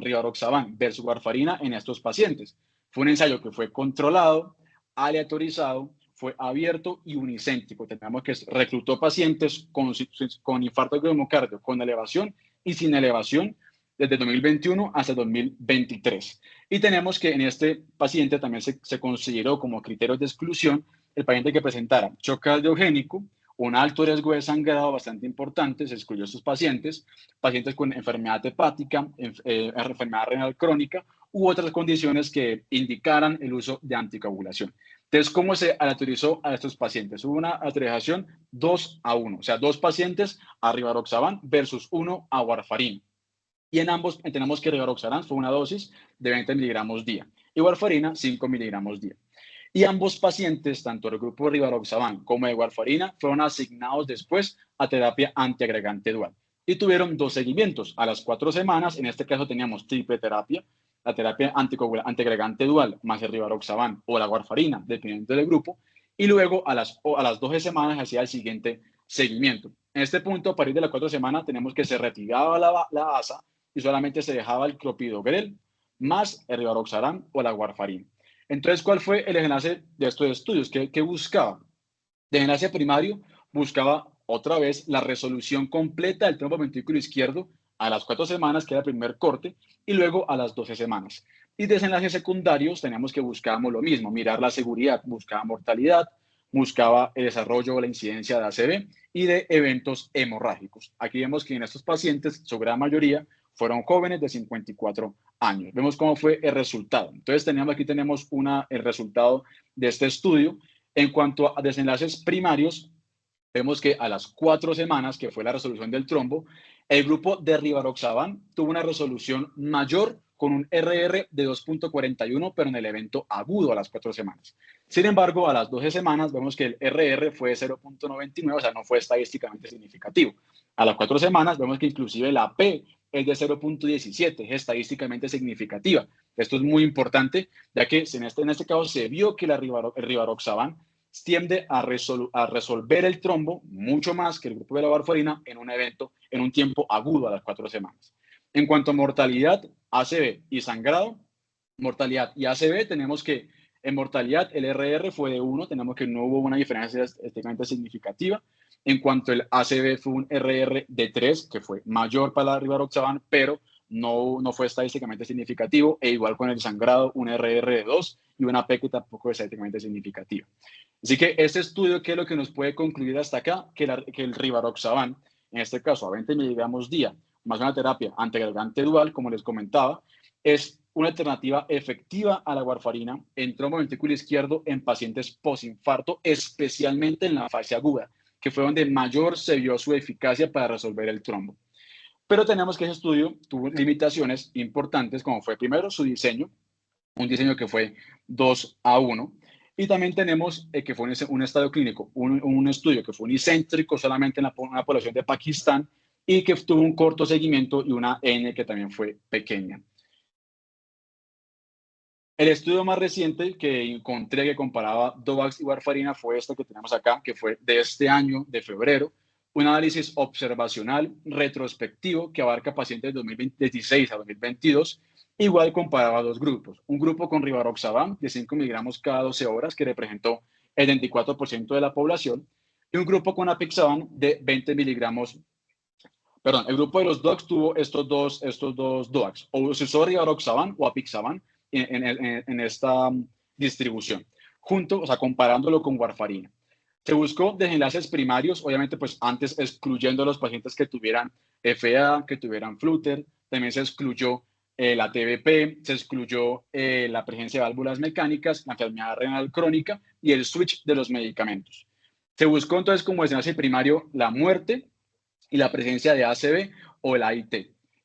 rivaroxaban versus warfarina en estos pacientes. Fue un ensayo que fue controlado, aleatorizado, fue abierto y unicéntrico. Tenemos que reclutó pacientes con infarto de miocardio, con elevación y sin elevación, desde 2021 hasta 2023. Y tenemos que en este paciente también se consideró como criterios de exclusión el paciente que presentara choque cardiogénico, un alto riesgo de sangrado bastante importante, se excluyó a estos pacientes, pacientes con enfermedad hepática, enfermedad renal crónica u otras condiciones que indicaran el uso de anticoagulación. Entonces, ¿cómo se aleatorizó a estos pacientes? Hubo una aleatorización 2-1, o sea, 2 pacientes a rivaroxaban versus 1 a warfarina. Y en ambos tenemos que rivaroxaban fue una dosis de 20 miligramos día y warfarina 5 miligramos día. Y ambos pacientes, tanto el grupo de rivaroxaban como de warfarina, fueron asignados después a terapia antiagregante dual. Y tuvieron 2 seguimientos. A las 4 semanas, en este caso teníamos triple terapia, la terapia antiagregante dual más el rivaroxaban o la warfarina, dependiendo del grupo. Y luego a las 12 semanas hacía el siguiente seguimiento. En este punto, a partir de las 4 semanas, tenemos que se retiraba la ASA y solamente se dejaba el clopidogrel más el rivaroxaban o la warfarina. Entonces, ¿cuál fue el enlace de estos estudios? ¿Qué buscaba? De enlace primario, buscaba otra vez la resolución completa del trombo ventrículo izquierdo a las 4 semanas, que era el primer corte, y luego a las 12 semanas. Y de enlaces secundarios teníamos que buscábamos lo mismo, mirar la seguridad, buscaba mortalidad, buscaba el desarrollo o la incidencia de ACV y de eventos hemorrágicos. Aquí vemos que en estos pacientes, su gran mayoría, fueron jóvenes de 54 años. Vemos cómo fue el resultado. Entonces, aquí tenemos el resultado de este estudio. En cuanto a desenlaces primarios, vemos que a las 4 semanas, que fue la resolución del trombo, el grupo de rivaroxaban tuvo una resolución mayor con un RR de 2.41, pero en el evento agudo a las 4 semanas. Sin embargo, a las 12 semanas vemos que el RR fue 0.99, o sea, no fue estadísticamente significativo. A las 4 semanas vemos que inclusive la P es de 0.17, es estadísticamente significativa. Esto es muy importante, ya que en este caso se vio que el rivaroxaban tiende a resolver el trombo mucho más que el grupo de la warfarina en un tiempo agudo a las 4 semanas. En cuanto a mortalidad, ACV y sangrado, mortalidad y ACV, tenemos que en mortalidad el RR fue de 1, tenemos que no hubo una diferencia estadísticamente significativa. En cuanto al ACV fue un RR de 3, que fue mayor para la rivaroxaban, pero no fue estadísticamente significativo, e igual con el sangrado, un RR de 2 y una P que tampoco es estadísticamente significativa. Así que este estudio, ¿qué es lo que nos puede concluir hasta acá? Que el rivaroxaban, en este caso a 20 miligramos día, más una terapia antiagregante dual, como les comentaba, es una alternativa efectiva a la warfarina en trombo ventrículo izquierdo en pacientes posinfarto, especialmente en la fase aguda, que fue donde mayor se vio su eficacia para resolver el trombo. Pero tenemos que ese estudio tuvo limitaciones importantes, como fue primero su diseño, un diseño que fue 2:1, y también tenemos que fue un estadio clínico, un estudio que fue unicéntrico solamente en una población de Pakistán y que tuvo un corto seguimiento y una N que también fue pequeña. El estudio más reciente que encontré que comparaba DOACs y warfarina fue este que tenemos acá, que fue de este año, de febrero, un análisis observacional retrospectivo que abarca pacientes de 2016 a 2022. Igual comparaba dos grupos. Un grupo con rivaroxaban de 5 miligramos cada 12 horas, que representó el 24% de la población, y un grupo con apixaban de 20 miligramos. Perdón, el grupo de los DOACs tuvo estos dos DOACs, o se usó rivaroxaban o apixaban en esta distribución, o sea, comparándolo con warfarina. Se buscó desenlaces primarios, obviamente, pues antes excluyendo a los pacientes que tuvieran FA, que tuvieran Flutter, también se excluyó la TBP, se excluyó la presencia de válvulas mecánicas, la enfermedad renal crónica y el switch de los medicamentos. Se buscó entonces como desenlace primario la muerte y la presencia de ACV o el AIT.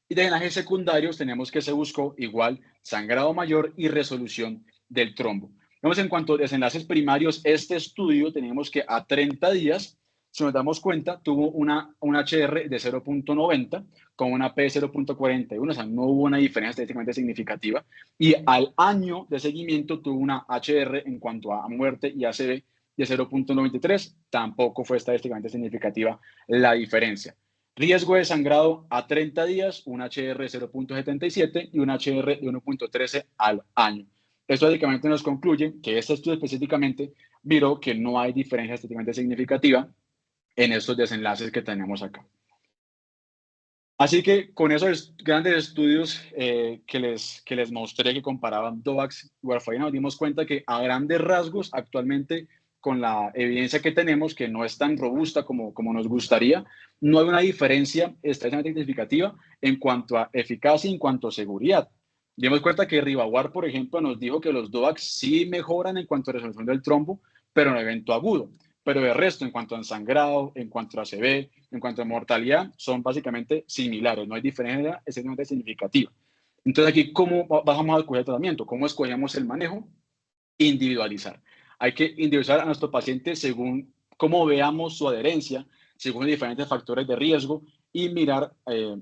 Y de desenlaces secundarios tenemos que se buscó igual sangrado mayor y resolución del trombo. Vemos en cuanto a desenlaces primarios, este estudio tenemos que a 30 días, si nos damos cuenta, tuvo un HR de 0.90 con una P de 0.41, o sea, no hubo una diferencia estadísticamente significativa. Y al año de seguimiento tuvo una HR en cuanto a muerte y ACV de 0.93, tampoco fue estadísticamente significativa la diferencia. Riesgo de sangrado a 30 días, un HR de 0.77 y un HR de 1.13 al año. Esto básicamente nos concluye que este estudio específicamente miró que no hay diferencia estadísticamente significativa en estos desenlaces que tenemos acá. Así que con esos grandes estudios que les mostré que comparaban DOACs y warfarina, nos dimos cuenta que a grandes rasgos actualmente con la evidencia que tenemos, que no es tan robusta como nos gustaría, no hay una diferencia estadísticamente significativa en cuanto a eficacia y en cuanto a seguridad. Dimos cuenta que Rivawar, por ejemplo, nos dijo que los DOACs sí mejoran en cuanto a resolución del trombo, pero en evento agudo. Pero de resto, en cuanto a sangrado, en cuanto a ACV, en cuanto a mortalidad, son básicamente similares, no hay diferencia extremadamente significativa. Entonces aquí, ¿cómo vamos a escoger el tratamiento? ¿Cómo escogemos el manejo? Individualizar. Hay que individualizar a nuestro paciente según cómo veamos su adherencia, según diferentes factores de riesgo y mirar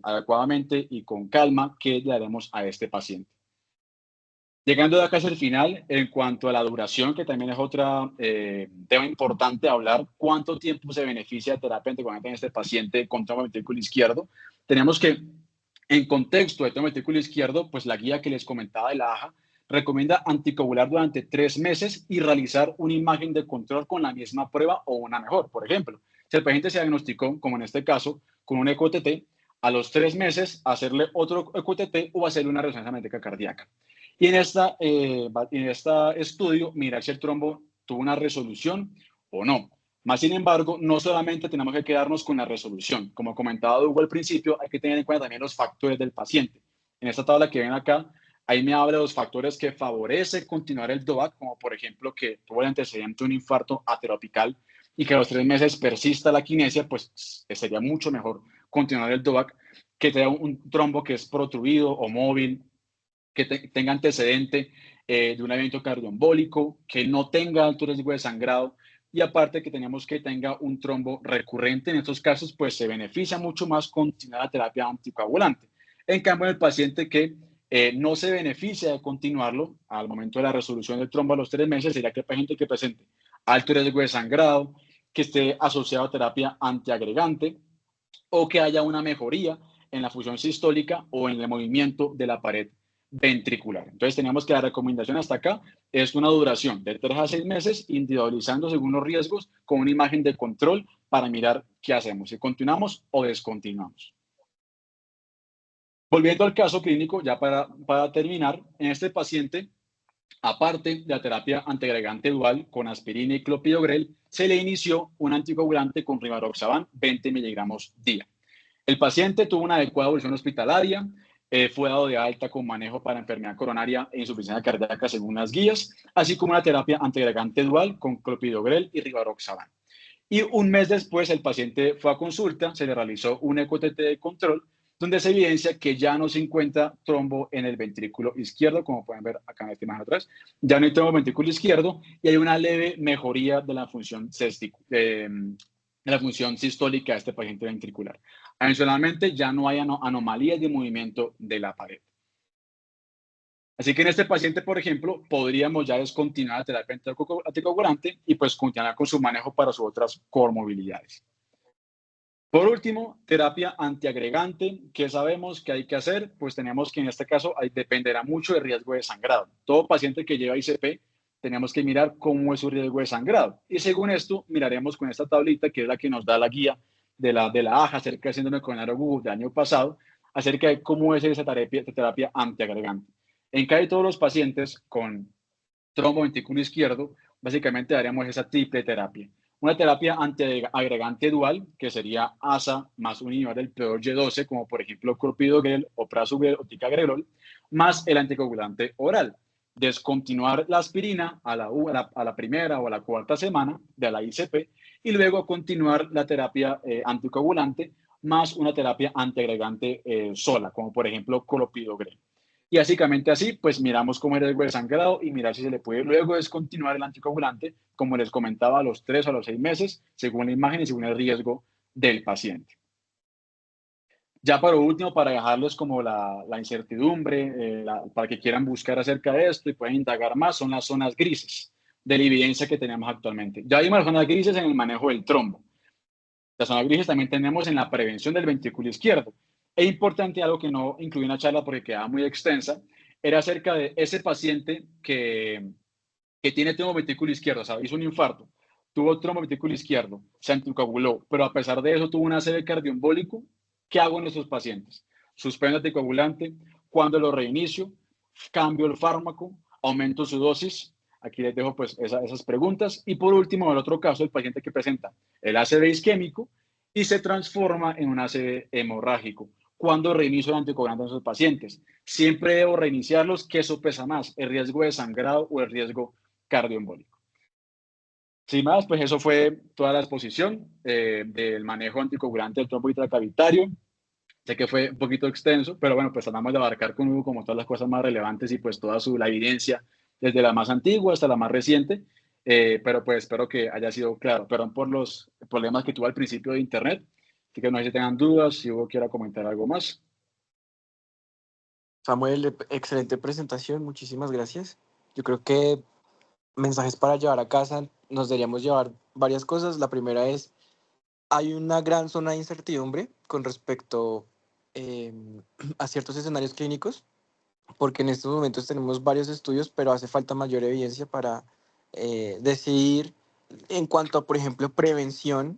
adecuadamente y con calma qué le haremos a este paciente. Llegando de acá hacia el final, en cuanto a la duración, que también es otro tema importante hablar, cuánto tiempo se beneficia de terapia anticoagulante en este paciente con trombo ventrículo izquierdo. Tenemos que, en contexto de trombo ventrículo izquierdo, pues la guía que les comentaba de la AJA recomienda anticoagular durante 3 meses y realizar una imagen de control con la misma prueba o una mejor. Por ejemplo, si el paciente se diagnosticó, como en este caso, con un ECO-TT, a los 3 meses hacerle otro ECO-TT o hacerle una resonancia magnética cardíaca. Y en este estudio, mirar si el trombo tuvo una resolución o no. Más sin embargo, no solamente tenemos que quedarnos con la resolución. Como comentaba Hugo al principio, hay que tener en cuenta también los factores del paciente. En esta tabla que ven acá, Ahí me habla de los factores que favorecen continuar el DOAC, como por ejemplo que tuvo el antecedente de un infarto ateroapical y que a los 3 meses persista la kinesia, pues sería mucho mejor continuar el DOAC que tenga un trombo que es protruido o móvil, que tenga antecedente de un evento cardioembólico, que no tenga alto riesgo de sangrado y aparte que tenemos que tenga un trombo recurrente. En estos casos, pues se beneficia mucho más continuar la terapia anticoagulante. En cambio, el paciente que no se beneficia de continuarlo al momento de la resolución del trombo a los 3 meses, sería aquel paciente que presente alto riesgo de sangrado, que esté asociado a terapia antiagregante o que haya una mejoría en la función sistólica o en el movimiento de la pared ventricular. Entonces tenemos que la recomendación hasta acá es una duración de 3 a 6 meses, individualizando según los riesgos con una imagen de control para mirar qué hacemos, si continuamos o descontinuamos. Volviendo al caso clínico, ya para terminar, en este paciente, aparte de la terapia antiagregante dual con aspirina y clopidogrel, se le inició un anticoagulante con rivaroxaban 20 miligramos día. El paciente tuvo una adecuada evolución hospitalaria, fue dado de alta con manejo para enfermedad coronaria e insuficiencia cardíaca según las guías, así como una terapia antiagregante dual con clopidogrel y rivaroxaban. Y un mes después el paciente fue a consulta, se le realizó un eco-TT de control, donde se evidencia que ya no se encuentra trombo en el ventrículo izquierdo, como pueden ver acá en esta imagen atrás, ya no hay trombo en el ventrículo izquierdo y hay una leve mejoría de la función la función sistólica de este paciente ventricular. Adicionalmente, ya no hay anomalías de movimiento de la pared. Así que en este paciente, por ejemplo, podríamos ya descontinuar la terapia anticoagulante y pues continuar con su manejo para sus otras comorbilidades. Por último, terapia antiagregante. ¿Qué sabemos que hay que hacer? Pues tenemos que en este caso dependerá mucho del riesgo de sangrado. Todo paciente que lleva ICP tenemos que mirar cómo es su riesgo de sangrado. Y según esto, miraremos con esta tablita, que es la que nos da la guía de la AJA acerca del síndrome coronario agudo del año pasado, acerca de cómo es esa terapia antiagregante. En casi todos los pacientes con trombo ventrículo izquierdo, básicamente daremos esa triple terapia. Una terapia antiagregante dual, que sería ASA más un inhibidor del POY12, como por ejemplo clopidogrel o prasugrel o ticagrelol, más el anticoagulante oral. Descontinuar la aspirina a la primera o a la cuarta semana de la ICP y luego continuar la terapia anticoagulante más una terapia antiagregante sola, como por ejemplo clopidogrel. Y básicamente así, pues miramos cómo era el riesgo de sangrado y mirar si se le puede luego descontinuar el anticoagulante, como les comentaba, a los 3 o a los 6 meses, según la imagen y según el riesgo del paciente. Ya para último, para dejarles como la incertidumbre, para que quieran buscar acerca de esto y puedan indagar más, son las zonas grises de la evidencia que tenemos actualmente. Ya vimos las zonas grises en el manejo del trombo. Las zonas grises también tenemos en la prevención del ventrículo izquierdo. Es importante algo que no incluí en la charla porque quedaba muy extensa, era acerca de ese paciente que tiene trombo ventrículo izquierdo, o sea, hizo un infarto, tuvo trombo ventrículo izquierdo, se anticoaguló, pero a pesar de eso tuvo un ACV cardioembólico. ¿Qué hago en estos pacientes? Suspendo anticoagulante, cuando lo reinicio, cambio el fármaco, aumento su dosis. Aquí les dejo pues esas preguntas. Y por último, en el otro caso, el paciente que presenta el ACV isquémico y se transforma en un ACV hemorrágico. ¿Cuándo reinicio el anticoagulante en esos pacientes? Siempre debo reiniciarlos, que eso pesa más, el riesgo de sangrado o el riesgo cardioembólico. Sin más, pues eso fue toda la exposición del manejo anticoagulante del trombo intracavitario. Sé que fue un poquito extenso, pero bueno, pues tratamos de abarcar con Hugo como todas las cosas más relevantes y pues toda la evidencia, desde la más antigua hasta la más reciente, pero pues espero que haya sido claro. Perdón por los problemas que tuve al principio de internet, así que no sé si tengan dudas, si Hugo quiera comentar algo más. Samuel, excelente presentación, muchísimas gracias. Yo creo que mensajes para llevar a casa, nos deberíamos llevar varias cosas. La primera es, hay una gran zona de incertidumbre con respecto a ciertos escenarios clínicos, porque en estos momentos tenemos varios estudios, pero hace falta mayor evidencia para decidir en cuanto a, por ejemplo, prevención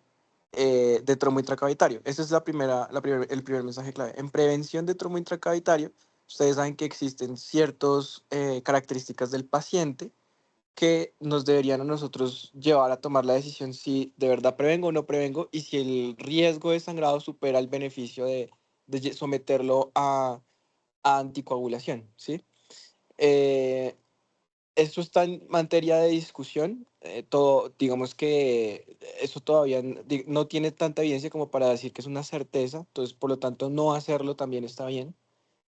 de trombo intracavitario. Ese es el primer mensaje clave. En prevención de trombo intracavitario, ustedes saben que existen ciertas características del paciente que nos deberían a nosotros llevar a tomar la decisión si de verdad prevengo o no prevengo y si el riesgo de sangrado supera el beneficio de someterlo a anticoagulación, ¿sí? Eh, Esto está en materia de discusión. Todo, digamos que eso todavía no tiene tanta evidencia como para decir que es una certeza. Entonces, por lo tanto, no hacerlo también está bien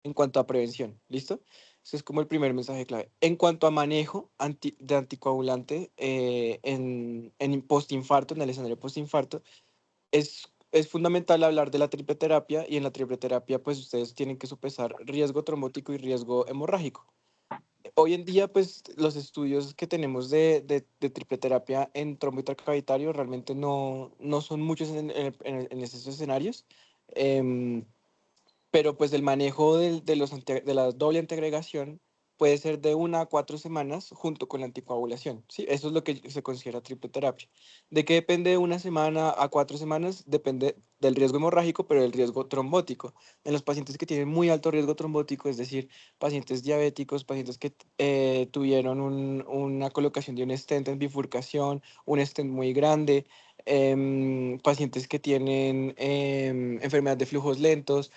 en cuanto a prevención. ¿Listo? Ese es como el primer mensaje clave. En cuanto a manejo de anticoagulante en postinfarto, en el escenario postinfarto, es fundamental hablar de la triple terapia, y en la triple terapia pues ustedes tienen que sopesar riesgo trombótico y riesgo hemorrágico. Hoy en día, pues los estudios que tenemos de triple terapia en trombo intracavitario realmente no son muchos en esos escenarios. Em, pero pues el manejo de la doble antiagregación puede ser de 1 a 4 semanas junto con la anticoagulación, ¿sí? Eso es lo que se considera triple terapia. ¿De qué depende de 1 semana a 4 semanas? Depende del riesgo hemorrágico, pero del riesgo trombótico. En los pacientes que tienen muy alto riesgo trombótico, es decir, pacientes diabéticos, pacientes que tuvieron una colocación de un stent en bifurcación, un stent muy grande, pacientes que tienen enfermedad de flujos lentos,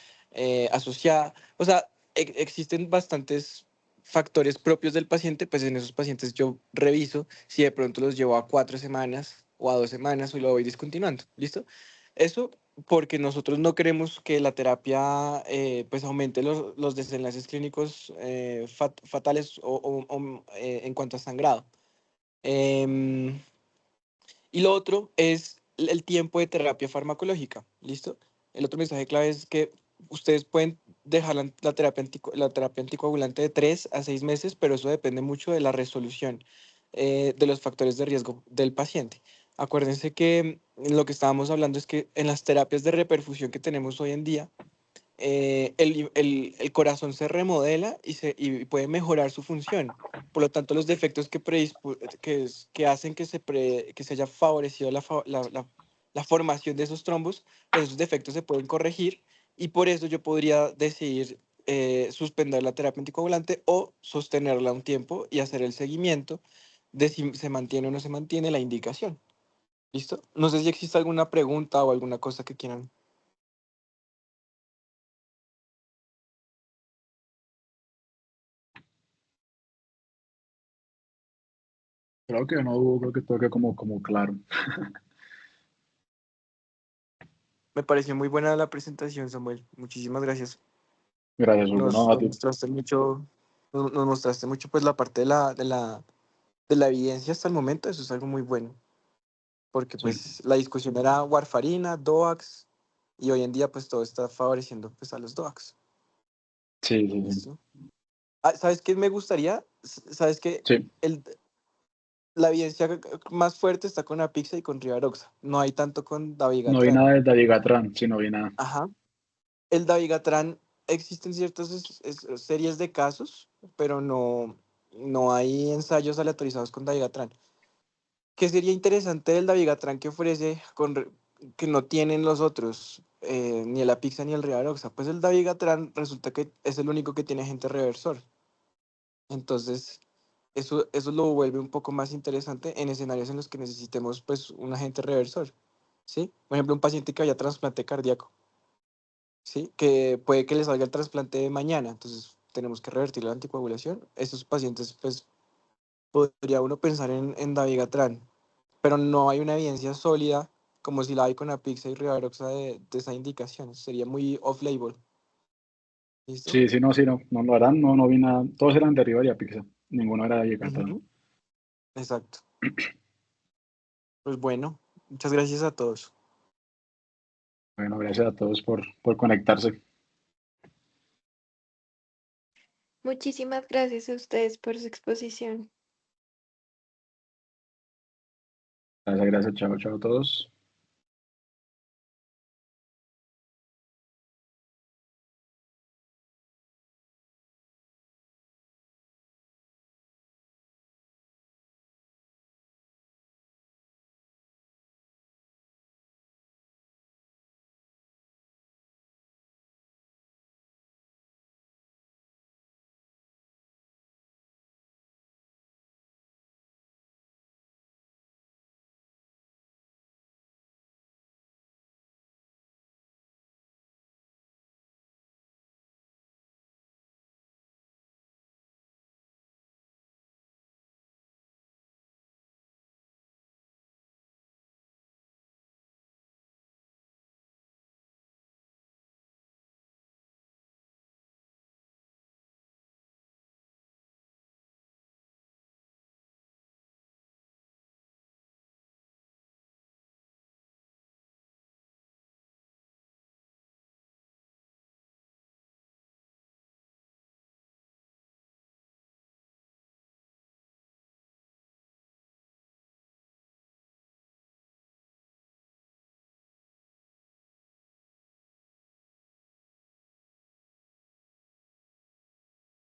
asociada. O sea, existen bastantes factores propios del paciente, pues en esos pacientes yo reviso si de pronto los llevo a 4 semanas o a 2 semanas o lo voy discontinuando. ¿Listo? Eso porque nosotros no queremos que la terapia pues aumente los desenlaces clínicos fatales en cuanto a sangrado. Em, y lo otro es el tiempo de terapia farmacológica, ¿listo? El otro mensaje clave es que ustedes pueden dejar la terapia anticoagulante de 3 a 6 meses, pero eso depende mucho de la resolución de los factores de riesgo del paciente. Acuérdense que lo que estábamos hablando es que en las terapias de reperfusión que tenemos hoy en día, el corazón se remodela y puede mejorar su función. Por lo tanto, los defectos que hacen que se haya favorecido la formación de esos trombos, pues esos defectos se pueden corregir, y por eso yo podría decidir suspender la terapia anticoagulante o sostenerla un tiempo y hacer el seguimiento de si se mantiene o no se mantiene la indicación. ¿Listo? No sé si existe alguna pregunta o alguna cosa que quieran. Creo que no hubo, creo que todo quedó como claro. Me pareció muy buena la presentación, Samuel. Muchísimas gracias. Gracias, Hugo. No, a Nos ti. mostraste mucho, nos mostraste mucho pues la parte de la evidencia hasta el momento. Eso es algo muy bueno, porque Sí, pues la discusión era warfarina, DOACs, y hoy en día pues todo está favoreciendo pues a los DOACs. sí, sí, sí. ¿Listo? Ah, ¿sabes qué me gustaría? ¿Sabes qué? Sí, El, la evidencia más fuerte está con Apixa y con Rivaroxa. No hay tanto con no vi Dabigatran. nada de Dabigatran, sí, no vi nada. Ajá. El Dabigatran, existen ciertas series de casos, pero no hay ensayos aleatorizados con Dabigatran. ¿Qué sería interesante del Dabigatran que ofrece que no tienen los otros, ni el Apixa ni el Rivaroxa? Pues el Dabigatran resulta que es el único que tiene agente reversor. Entonces, eso lo vuelve un poco más interesante en escenarios en los que necesitemos pues un agente reversor, ¿sí? Por ejemplo, un paciente que vaya a trasplante cardíaco, ¿sí? Que puede que le salga el trasplante de mañana, entonces tenemos que revertir la anticoagulación. Estos pacientes, pues, podría uno pensar en Dabigatran, pero no hay una evidencia sólida como si la hay con Apixa y Rivaroxa de esa indicación. Sería muy off-label. ¿Listo? Sí, sí, no, sí, no, no, la verdad, no, no vi nada. Todos eran de River y Pizza. Ninguno era de Dabigatran. Ujú. Exacto. Pues bueno, muchas gracias a todos. Bueno, gracias a todos por conectarse. Muchísimas gracias a ustedes por su exposición. Gracias, gracias, chao, chao a todos.